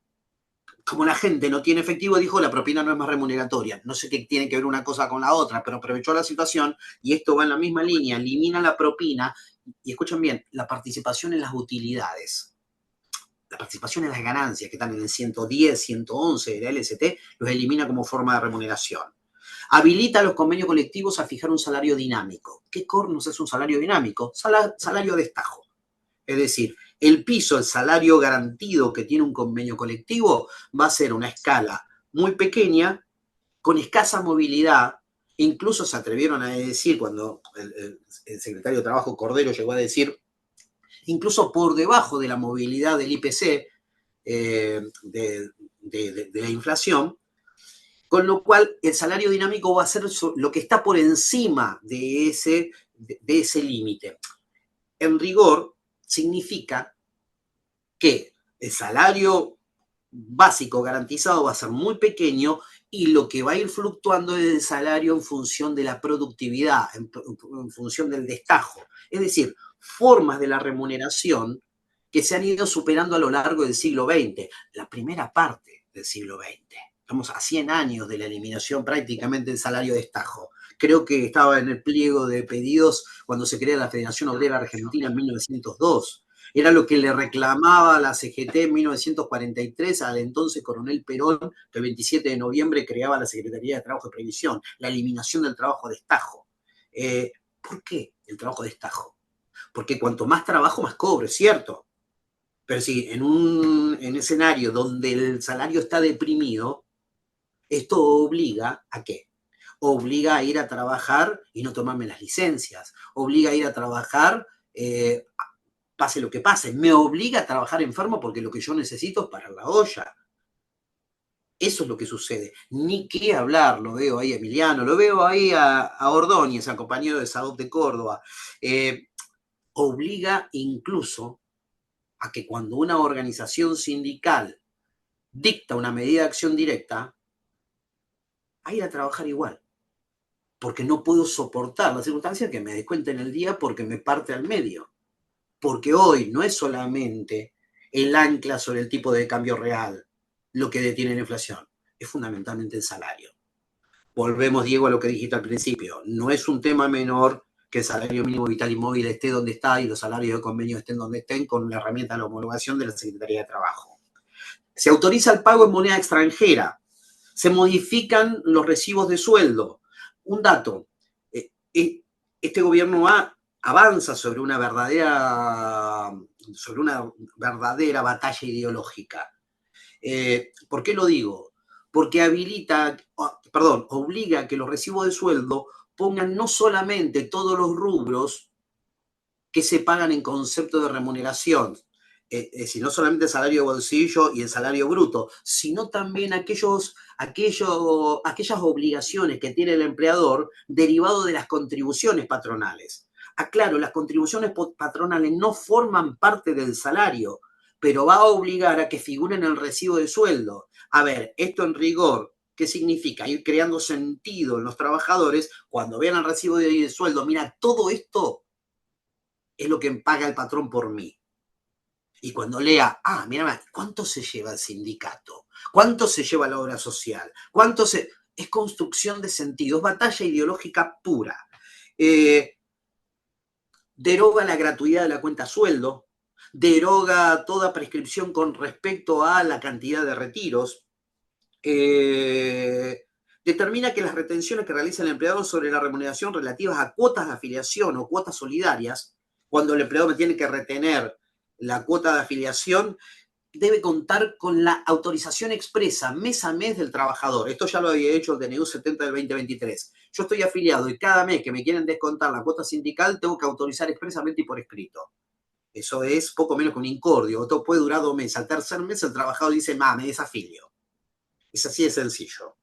S3: Como la gente no tiene efectivo, dijo la propina no es más remuneratoria. No sé qué tiene que ver una cosa con la otra, pero aprovechó la situación y esto va en la misma línea. Elimina la propina y escuchen bien, la participación en las utilidades. La participación en las ganancias que están en el 110, 111 de la LST, los elimina como forma de remuneración. Habilita a los convenios colectivos a fijar un salario dinámico. ¿Qué cornos es un salario dinámico? Salario de destajo. Es decir, el piso, el salario garantido que tiene un convenio colectivo va a ser una escala muy pequeña, con escasa movilidad. Incluso se atrevieron a decir, cuando el secretario de Trabajo Cordero llegó a decir, incluso por debajo de la movilidad del IPC, de la inflación, con lo cual el salario dinámico va a ser lo que está por encima de ese límite. En rigor, significa que el salario básico garantizado va a ser muy pequeño y lo que va a ir fluctuando es el salario en función de la productividad, en función del destajo. Es decir, formas de la remuneración que se han ido superando a lo largo del siglo XX, la primera parte del siglo XX. Estamos a 100 años de la eliminación prácticamente del salario de destajo. Creo que estaba en el pliego de pedidos cuando se crea la Federación Obrera Argentina en 1902. Era lo que le reclamaba la CGT en 1943 al entonces coronel Perón, que el 27 de noviembre creaba la Secretaría de Trabajo y Previsión, la eliminación del trabajo de destajo. ¿Por qué el trabajo de destajo? Porque cuanto más trabajo, más cobro, es cierto. Pero si en un escenario donde el salario está deprimido, esto obliga ¿a qué? Obliga a ir a trabajar y no tomarme las licencias. Obliga a ir a trabajar, pase lo que pase. Me obliga a trabajar enfermo porque lo que yo necesito es parar la olla. Eso es lo que sucede. Ni qué hablar, lo veo ahí a Emiliano, lo veo ahí a Ordóñez, al compañero de SADOP de Córdoba. Obliga incluso a que cuando una organización sindical dicta una medida de acción directa, a ir a trabajar igual. Porque no puedo soportar la circunstancia que me descuenten el día porque me parte al medio. Porque hoy no es solamente el ancla sobre el tipo de cambio real lo que detiene la inflación, es fundamentalmente el salario. Volvemos, Diego, a lo que dijiste al principio. No es un tema menor que el salario mínimo vital y móvil esté donde está y los salarios de convenio estén donde estén con la herramienta de la homologación de la Secretaría de Trabajo. Se autoriza el pago en moneda extranjera. Se modifican los recibos de sueldo. Un dato, este gobierno avanza sobre una verdadera batalla ideológica. ¿Por qué lo digo? Porque obliga a que los recibos de sueldo pongan no solamente todos los rubros que se pagan en concepto de remuneración, no solamente el salario de bolsillo y el salario bruto, sino también aquellas obligaciones que tiene el empleador derivado de las contribuciones patronales. Aclaro, las contribuciones patronales no forman parte del salario, pero va a obligar a que figuren en el recibo de sueldo. A ver, esto en rigor, ¿qué significa? Ir creando sentido en los trabajadores cuando vean el recibo de sueldo. Mira, todo esto es lo que paga el patrón por mí. Y cuando lea, mira, ¿cuánto se lleva el sindicato? ¿Cuánto se lleva la obra social? Es construcción de sentido, es batalla ideológica pura. Deroga la gratuidad de la cuenta sueldo, deroga toda prescripción con respecto a la cantidad de retiros, determina que las retenciones que realiza el empleador sobre la remuneración relativas a cuotas de afiliación o cuotas solidarias, cuando el empleador tiene que retener la cuota de afiliación, debe contar con la autorización expresa mes a mes del trabajador. Esto ya lo había hecho el DNU 70 del 2023. Yo estoy afiliado y cada mes que me quieren descontar la cuota sindical tengo que autorizar expresamente y por escrito. Eso es poco menos que un incordio. Esto puede durar 2 meses. Al tercer mes el trabajador dice, me desafilio. Es así de sencillo.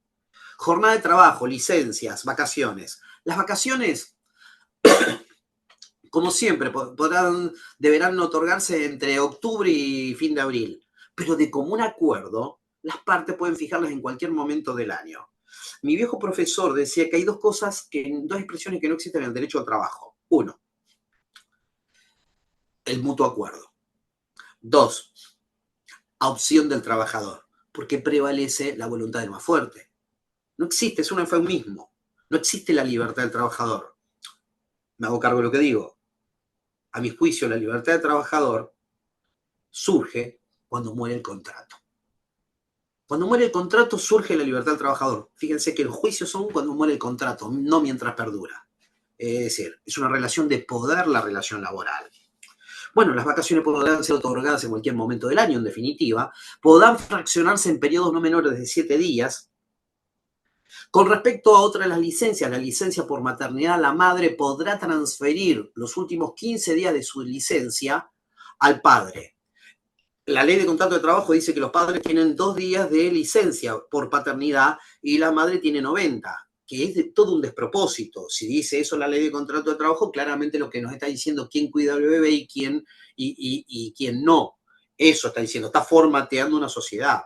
S3: Jornada de trabajo, licencias, vacaciones. Las vacaciones, como siempre, deberán otorgarse entre octubre y fin de abril, pero de común acuerdo, las partes pueden fijarlas en cualquier momento del año. Mi viejo profesor decía que hay dos expresiones que no existen en el derecho al trabajo. 1, el mutuo acuerdo. 2, opción del trabajador, porque prevalece la voluntad del más fuerte. No existe, es un eufemismo. No existe la libertad del trabajador. Me hago cargo de lo que digo. A mi juicio, la libertad del trabajador surge cuando muere el contrato. Cuando muere el contrato surge la libertad del trabajador. Fíjense que los juicios son cuando muere el contrato, no mientras perdura. Es decir, es una relación de poder la relación laboral. Bueno, las vacaciones podrán ser otorgadas en cualquier momento del año, en definitiva. Podrán fraccionarse en periodos no menores de 7 días. Con respecto a otra de las licencias, la licencia por maternidad, la madre podrá transferir los últimos 15 días de su licencia al padre. La ley de contrato de trabajo dice que los padres tienen 2 días de licencia por paternidad y la madre tiene 90, que es todo un despropósito. Si dice eso la ley de contrato de trabajo, claramente lo que nos está diciendo quién cuida al bebé y quién no. Eso está diciendo, está formateando una sociedad.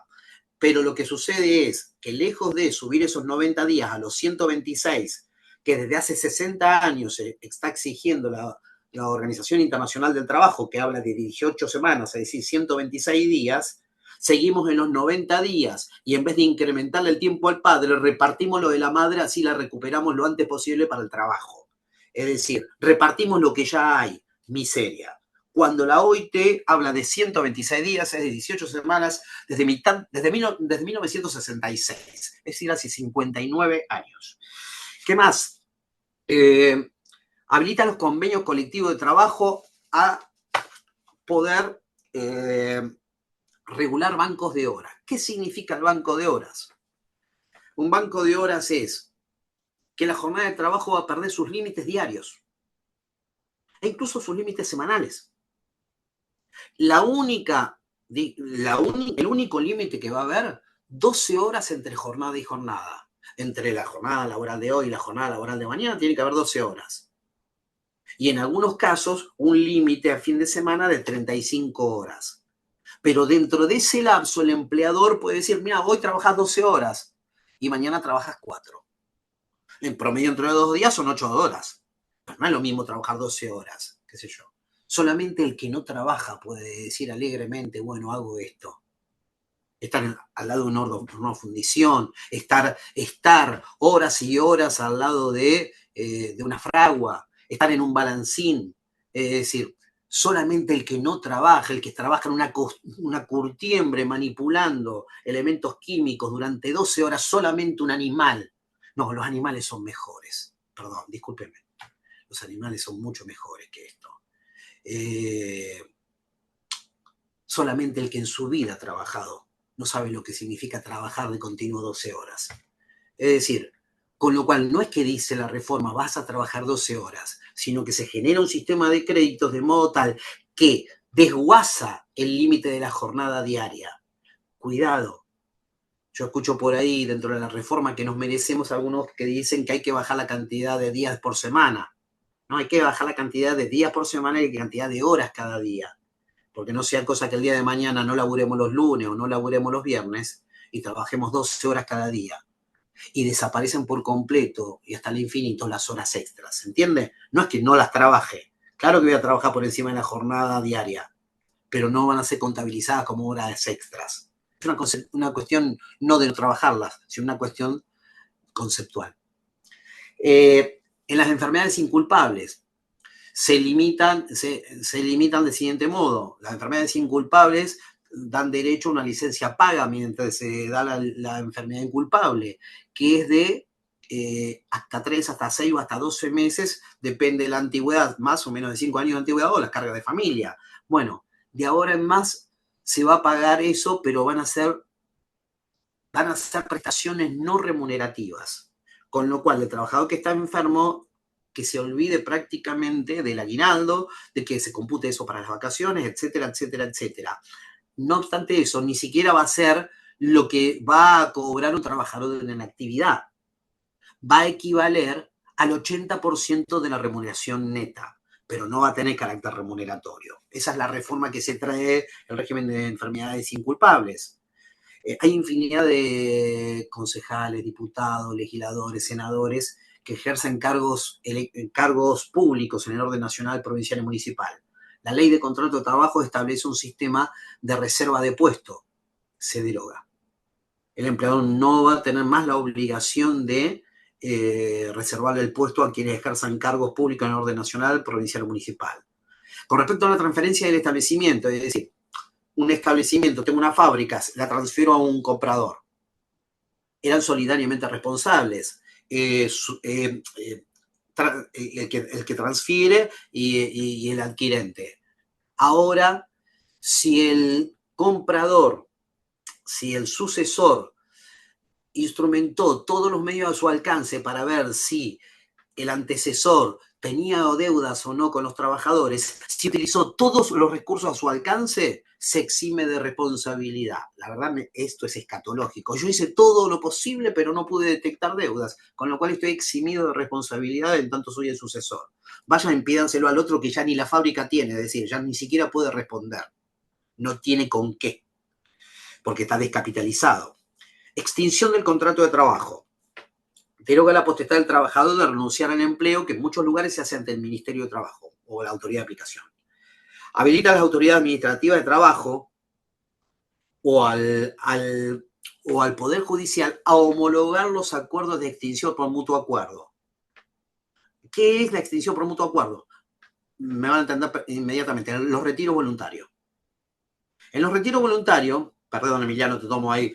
S3: Pero lo que sucede es que lejos de subir esos 90 días a los 126, que desde hace 60 años se está exigiendo la Organización Internacional del Trabajo, que habla de 18 semanas, es decir, 126 días, seguimos en los 90 días y en vez de incrementarle el tiempo al padre, repartimos lo de la madre, así la recuperamos lo antes posible para el trabajo. Es decir, repartimos lo que ya hay, miseria. Cuando la OIT habla de 126 días, es de 18 semanas, desde 1966, es decir, hace 59 años. ¿Qué más? Habilita los convenios colectivos de trabajo a poder regular bancos de horas. ¿Qué significa el banco de horas? Un banco de horas es que la jornada de trabajo va a perder sus límites diarios e incluso sus límites semanales. El único límite que va a haber, 12 horas entre jornada y jornada. Entre la jornada laboral de hoy y la jornada laboral de mañana tiene que haber 12 horas. Y en algunos casos, un límite a fin de semana de 35 horas. Pero dentro de ese lapso, el empleador puede decir, mira, hoy trabajas 12 horas y mañana trabajas 4. En promedio, entre los 2 días son 8 horas. Pero no es lo mismo trabajar 12 horas, qué sé yo. Solamente el que no trabaja puede decir alegremente, bueno, hago esto. Estar al lado de una fundición, estar horas y horas al lado de una fragua, estar en un balancín, es decir, solamente el que no trabaja, el que trabaja en una curtiembre manipulando elementos químicos durante 12 horas, solamente un animal. No, los animales son mejores. Perdón, discúlpenme. Los animales son mucho mejores que esto. Solamente el que en su vida ha trabajado no sabe lo que significa trabajar de continuo 12 horas. Es decir, con lo cual no es que dice la reforma vas a trabajar 12 horas, sino que se genera un sistema de créditos de modo tal que desguaza el límite de la jornada diaria. Cuidado. Yo escucho por ahí dentro de la reforma que nos merecemos algunos que dicen que hay que bajar la cantidad de días por semana. No, hay que bajar la cantidad de días por semana y la cantidad de horas cada día. Porque no sea cosa que el día de mañana no laburemos los lunes o no laburemos los viernes y trabajemos 12 horas cada día. Y desaparecen por completo y hasta el infinito las horas extras, ¿se entiende? No es que no las trabaje. Claro que voy a trabajar por encima de la jornada diaria, pero no van a ser contabilizadas como horas extras. Es una cuestión no de no trabajarlas, sino una cuestión conceptual. En las enfermedades inculpables se limitan del siguiente modo. Las enfermedades inculpables dan derecho a una licencia paga mientras se da la enfermedad inculpable, que es de hasta 3, hasta 6 o hasta 12 meses, depende de la antigüedad, más o menos de 5 años de antigüedad o las cargas de familia. Bueno, de ahora en más se va a pagar eso, pero van a ser prestaciones no remunerativas. Con lo cual, el trabajador que está enfermo, que se olvide prácticamente del aguinaldo, de que se compute eso para las vacaciones, etcétera, etcétera, etcétera. No obstante eso, ni siquiera va a ser lo que va a cobrar un trabajador en actividad. Va a equivaler al 80% de la remuneración neta, pero no va a tener carácter remuneratorio. Esa es la reforma que se trae el régimen de enfermedades inculpables. Hay infinidad de concejales, diputados, legisladores, senadores que ejercen cargos públicos en el orden nacional, provincial y municipal. La ley de contrato de trabajo establece un sistema de reserva de puesto. Se deroga. El empleador no va a tener más la obligación de reservarle el puesto a quienes ejerzan cargos públicos en el orden nacional, provincial o municipal. Con respecto a la transferencia del establecimiento, es decir, un establecimiento, tengo una fábrica, la transfiero a un comprador. Eran solidariamente responsables. El que transfiere y el adquirente. Ahora, si el comprador, si el sucesor instrumentó todos los medios a su alcance para ver si el antecesor tenía deudas o no con los trabajadores, si utilizó todos los recursos a su alcance, se exime de responsabilidad. La verdad, esto es escatológico. Yo hice todo lo posible, pero no pude detectar deudas, con lo cual estoy eximido de responsabilidad en tanto soy el sucesor. Vayan, impídanselo al otro que ya ni la fábrica tiene, es decir, ya ni siquiera puede responder. No tiene con qué, porque está descapitalizado. Extinción del contrato de trabajo. Deroga la potestad del trabajador de renunciar al empleo, que en muchos lugares se hace ante el Ministerio de Trabajo o la Autoridad de Aplicación. Habilita a las autoridades administrativas de trabajo o al Poder Judicial a homologar los acuerdos de extinción por mutuo acuerdo. ¿Qué es la extinción por mutuo acuerdo? Me van a entender inmediatamente. Los retiros voluntarios. En los retiros voluntarios, perdón, Emiliano, te tomo ahí.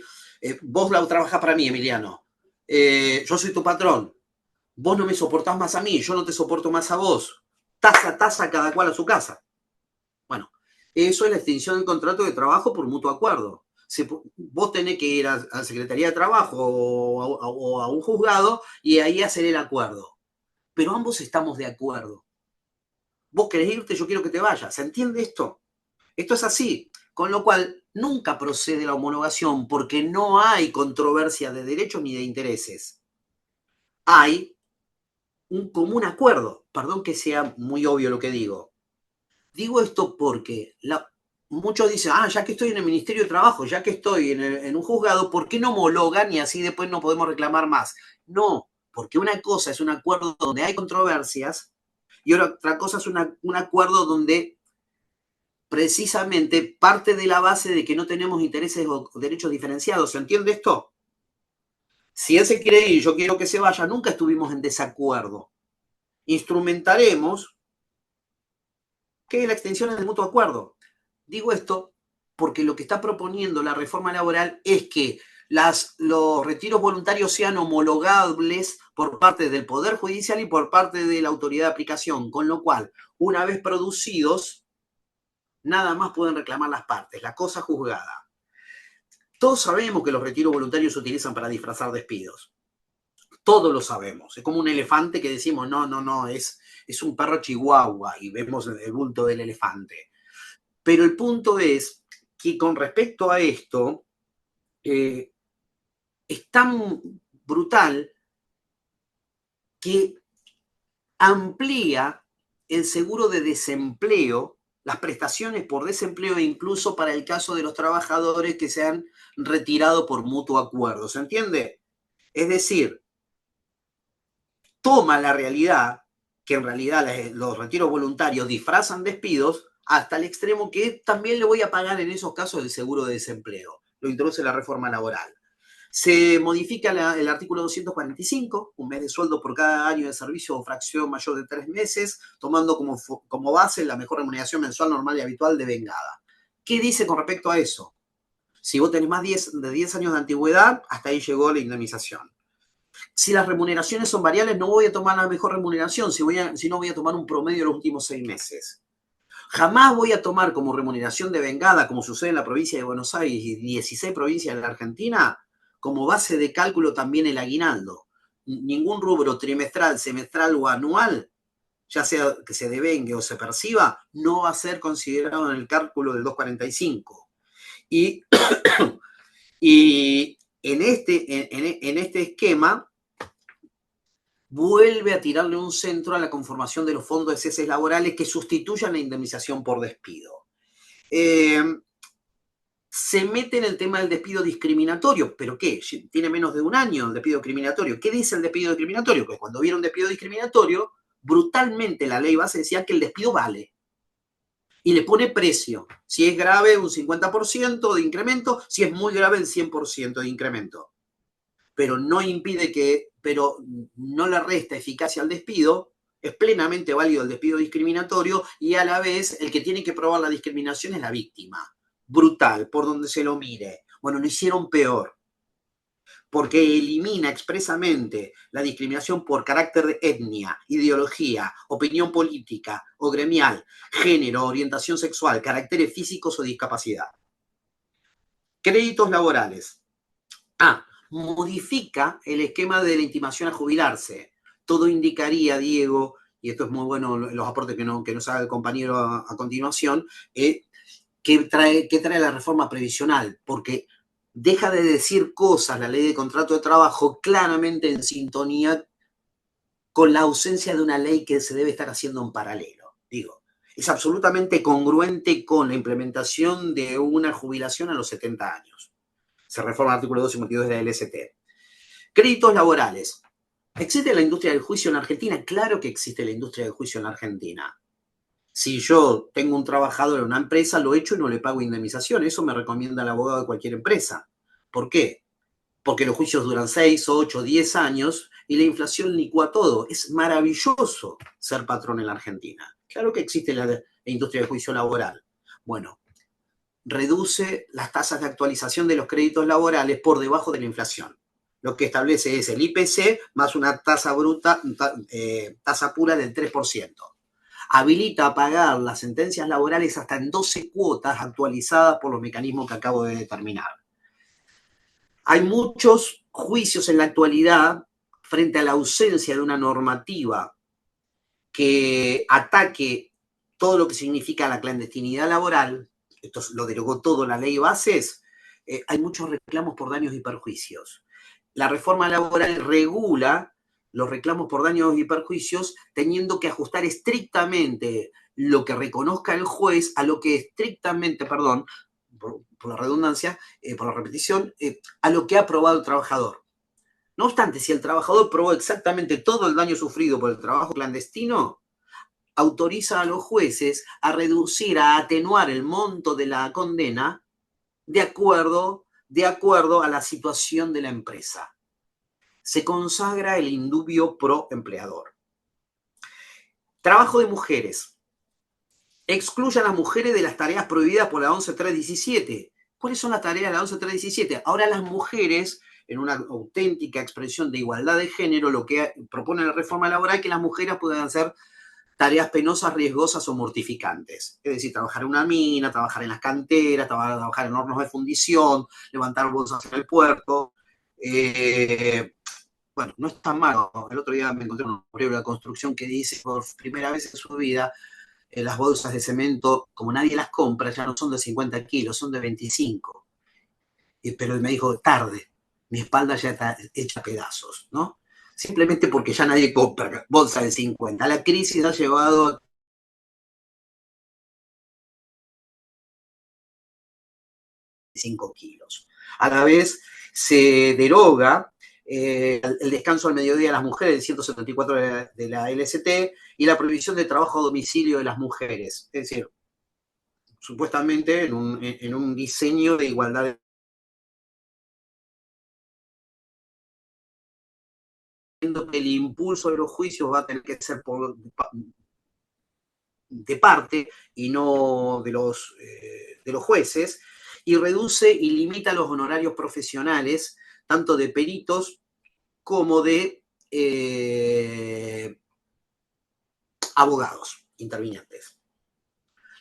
S3: Vos trabajás para mí, Emiliano. Yo soy tu patrón. Vos no me soportás más a mí, yo no te soporto más a vos. Taza, cada cual a su casa. Bueno, eso es la extinción del contrato de trabajo por mutuo acuerdo. Vos tenés que ir a la Secretaría de Trabajo o a un juzgado y ahí hacer el acuerdo. Pero ambos estamos de acuerdo. Vos querés irte, yo quiero que te vayas. ¿Se entiende esto? Esto es así. Con lo cual, nunca procede la homologación porque no hay controversia de derechos ni de intereses. Hay un común acuerdo. Perdón que sea muy obvio lo que digo. Digo esto porque muchos dicen, ya que estoy en el Ministerio de Trabajo, ya que estoy en un juzgado, ¿por qué no homologan y así después no podemos reclamar más? No, porque una cosa es un acuerdo donde hay controversias y otra cosa es un acuerdo donde precisamente parte de la base de que no tenemos intereses o derechos diferenciados. ¿Se entiende esto? Si él se quiere ir y yo quiero que se vaya, nunca estuvimos en desacuerdo. instrumentaremos que la extensión es del mutuo acuerdo. Digo esto porque lo que está proponiendo la reforma laboral es que los retiros voluntarios sean homologables por parte del Poder Judicial y por parte de la autoridad de aplicación, con lo cual, una vez producidos, nada más pueden reclamar las partes, la cosa juzgada. Todos sabemos que los retiros voluntarios se utilizan para disfrazar despidos. Todos lo sabemos. Es como un elefante que decimos, no, es un perro chihuahua y vemos el bulto del elefante. Pero el punto es que con respecto a esto, es tan brutal que amplía el seguro de desempleo, las prestaciones por desempleo, incluso para el caso de los trabajadores que se han retirado por mutuo acuerdo. ¿Se entiende? Es decir, toma la realidad, que en realidad los retiros voluntarios disfrazan despidos, hasta el extremo que también le voy a pagar en esos casos el seguro de desempleo. Lo introduce la reforma laboral. Se modifica el artículo 245, un mes de sueldo por cada año de servicio o fracción mayor de 3 meses, tomando como base la mejor remuneración mensual normal y habitual de vengada. ¿Qué dice con respecto a eso? Si vos tenés más de 10 años de antigüedad, hasta ahí llegó la indemnización. Si las remuneraciones son variables, no voy a tomar la mejor remuneración, si no voy a tomar un promedio de los últimos 6 meses. Jamás voy a tomar como remuneración de vengada, como sucede en la provincia de Buenos Aires y 16 provincias de la Argentina, como base de cálculo también el aguinaldo. Ningún rubro trimestral, semestral o anual, ya sea que se devengue o se perciba, no va a ser considerado en el cálculo del 245. Y en este esquema vuelve a tirarle un centro a la conformación de los fondos de ceses laborales que sustituyan la indemnización por despido. Se mete en el tema del despido discriminatorio, ¿pero qué? Tiene menos de un año el despido discriminatorio. ¿Qué dice el despido discriminatorio? Que cuando hubiera un despido discriminatorio, brutalmente la ley base decía que el despido vale. Y le pone precio. Si es grave, un 50% de incremento. Si es muy grave, el 100% de incremento. Pero no le resta eficacia al despido. Es plenamente válido el despido discriminatorio y a la vez el que tiene que probar la discriminación es la víctima. Brutal, por donde se lo mire. Bueno, lo hicieron peor, porque elimina expresamente la discriminación por carácter de etnia, ideología, opinión política o gremial, género, orientación sexual, caracteres físicos o discapacidad. Créditos laborales. Modifica el esquema de la intimación a jubilarse. Todo indicaría, Diego, y esto es muy bueno, los aportes que nos haga el compañero a continuación, ¿qué trae la reforma previsional? Porque deja de decir cosas, la ley de contrato de trabajo, claramente en sintonía con la ausencia de una ley que se debe estar haciendo en paralelo. Digo, es absolutamente congruente con la implementación de una jubilación a los 70 años. Se reforma el artículo 252 de la LST. Créditos laborales. ¿Existe la industria del juicio en Argentina? Claro que existe la industria del juicio en Argentina. Si yo tengo un trabajador en una empresa, lo echo y no le pago indemnización. Eso me recomienda el abogado de cualquier empresa. ¿Por qué? Porque los juicios duran 6, 8, 10 años y la inflación licúa todo. Es maravilloso ser patrón en la Argentina. Claro que existe la industria del juicio laboral. Bueno, reduce las tasas de actualización de los créditos laborales por debajo de la inflación. Lo que establece es el IPC más una tasa bruta, tasa pura del 3%. Habilita a pagar las sentencias laborales hasta en 12 cuotas actualizadas por los mecanismos que acabo de determinar. Hay muchos juicios en la actualidad frente a la ausencia de una normativa que ataque todo lo que significa la clandestinidad laboral. Esto lo derogó todo la ley bases. Hay muchos reclamos por daños y perjuicios. La reforma laboral regula los reclamos por daños y perjuicios teniendo que ajustar estrictamente lo que reconozca el juez a lo que estrictamente, perdón, por la redundancia, por la repetición, a lo que ha probado el trabajador. No obstante, si el trabajador probó exactamente todo el daño sufrido por el trabajo clandestino, autoriza a los jueces a reducir, a atenuar el monto de la condena de acuerdo a la situación de la empresa. Se consagra el indubio pro empleador. Trabajo de mujeres. Excluye a las mujeres de las tareas prohibidas por la 11.317. ¿Cuáles son las tareas de la 11.317? Ahora las mujeres, en una auténtica expresión de igualdad de género, lo que propone la reforma laboral es que las mujeres puedan hacer tareas penosas, riesgosas o mortificantes. Es decir, trabajar en una mina, trabajar en las canteras, trabajar en hornos de fundición, levantar bolsas en el puerto. Bueno, no es tan malo. El otro día me encontré un libro de construcción que dice, por primera vez en su vida, las bolsas de cemento, como nadie las compra, ya no son de 50 kilos, son de 25. Pero me dijo, tarde, mi espalda ya está hecha pedazos, ¿no? Simplemente porque ya nadie compra bolsa de 50. La crisis ha llevado 5 kilos. A la vez se deroga el descanso al mediodía de las mujeres, el 174 de la LST, y la prohibición de trabajo a domicilio de las mujeres. Es decir, supuestamente en un diseño de igualdad. El impulso de los juicios va a tener que ser de parte y no de los jueces, y reduce y limita los honorarios profesionales, tanto de peritos como de abogados intervinientes.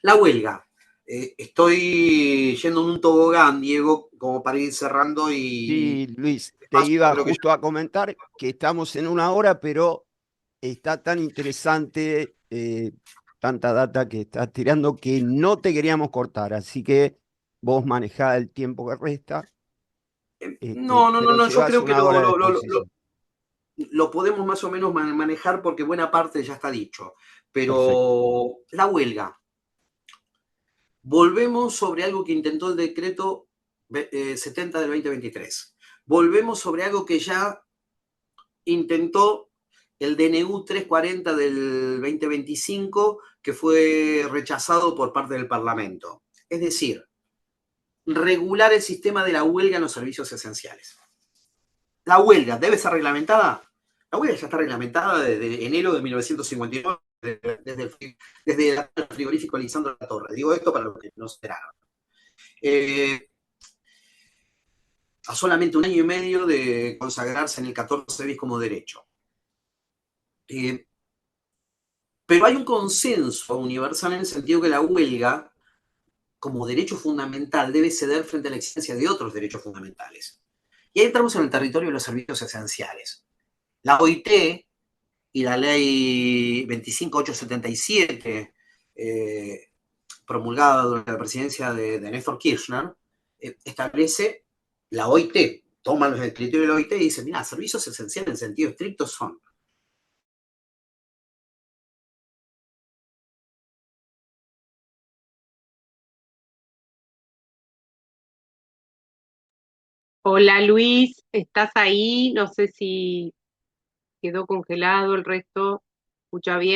S3: La huelga. Estoy yendo en un tobogán, Diego, como para ir cerrando
S2: Sí,
S3: y
S2: Luis, te
S3: paso
S2: iba
S3: a lo que
S2: justo a comentar que estamos en una hora, pero está tan interesante, tanta data que estás tirando que no te queríamos cortar, así que vos manejá el tiempo que resta, pero
S3: yo
S2: llevas
S3: creo que
S2: una hora de exposición.
S3: lo podemos más o menos manejar porque buena parte ya está dicho.
S2: Perfecto.
S3: Pero la huelga. Volvemos sobre algo que intentó el decreto 70 del 2023. Volvemos sobre algo que ya intentó el DNU 340 del 2025, que fue rechazado por parte del Parlamento. Es decir, regular el sistema de la huelga en los servicios esenciales. ¿La huelga debe ser reglamentada? La huelga ya está reglamentada desde enero de 1959, desde el frigorífico Lisandro La Torre. Digo esto para los que no se enteraron. A solamente un año y medio de consagrarse en el 14 bis como derecho. Pero hay un consenso universal en el sentido que la huelga, como derecho fundamental, debe ceder frente a la existencia de otros derechos fundamentales. Y ahí entramos en el territorio de los servicios esenciales. La OIT y la ley 25877, promulgada durante la presidencia de Néstor Kirchner, establece la OIT, toma los criterios de la OIT y dice, mira, servicios esenciales en sentido estricto son
S1: Hola Luis, ¿estás ahí? No sé si quedó congelado el resto. ¿Escucha bien?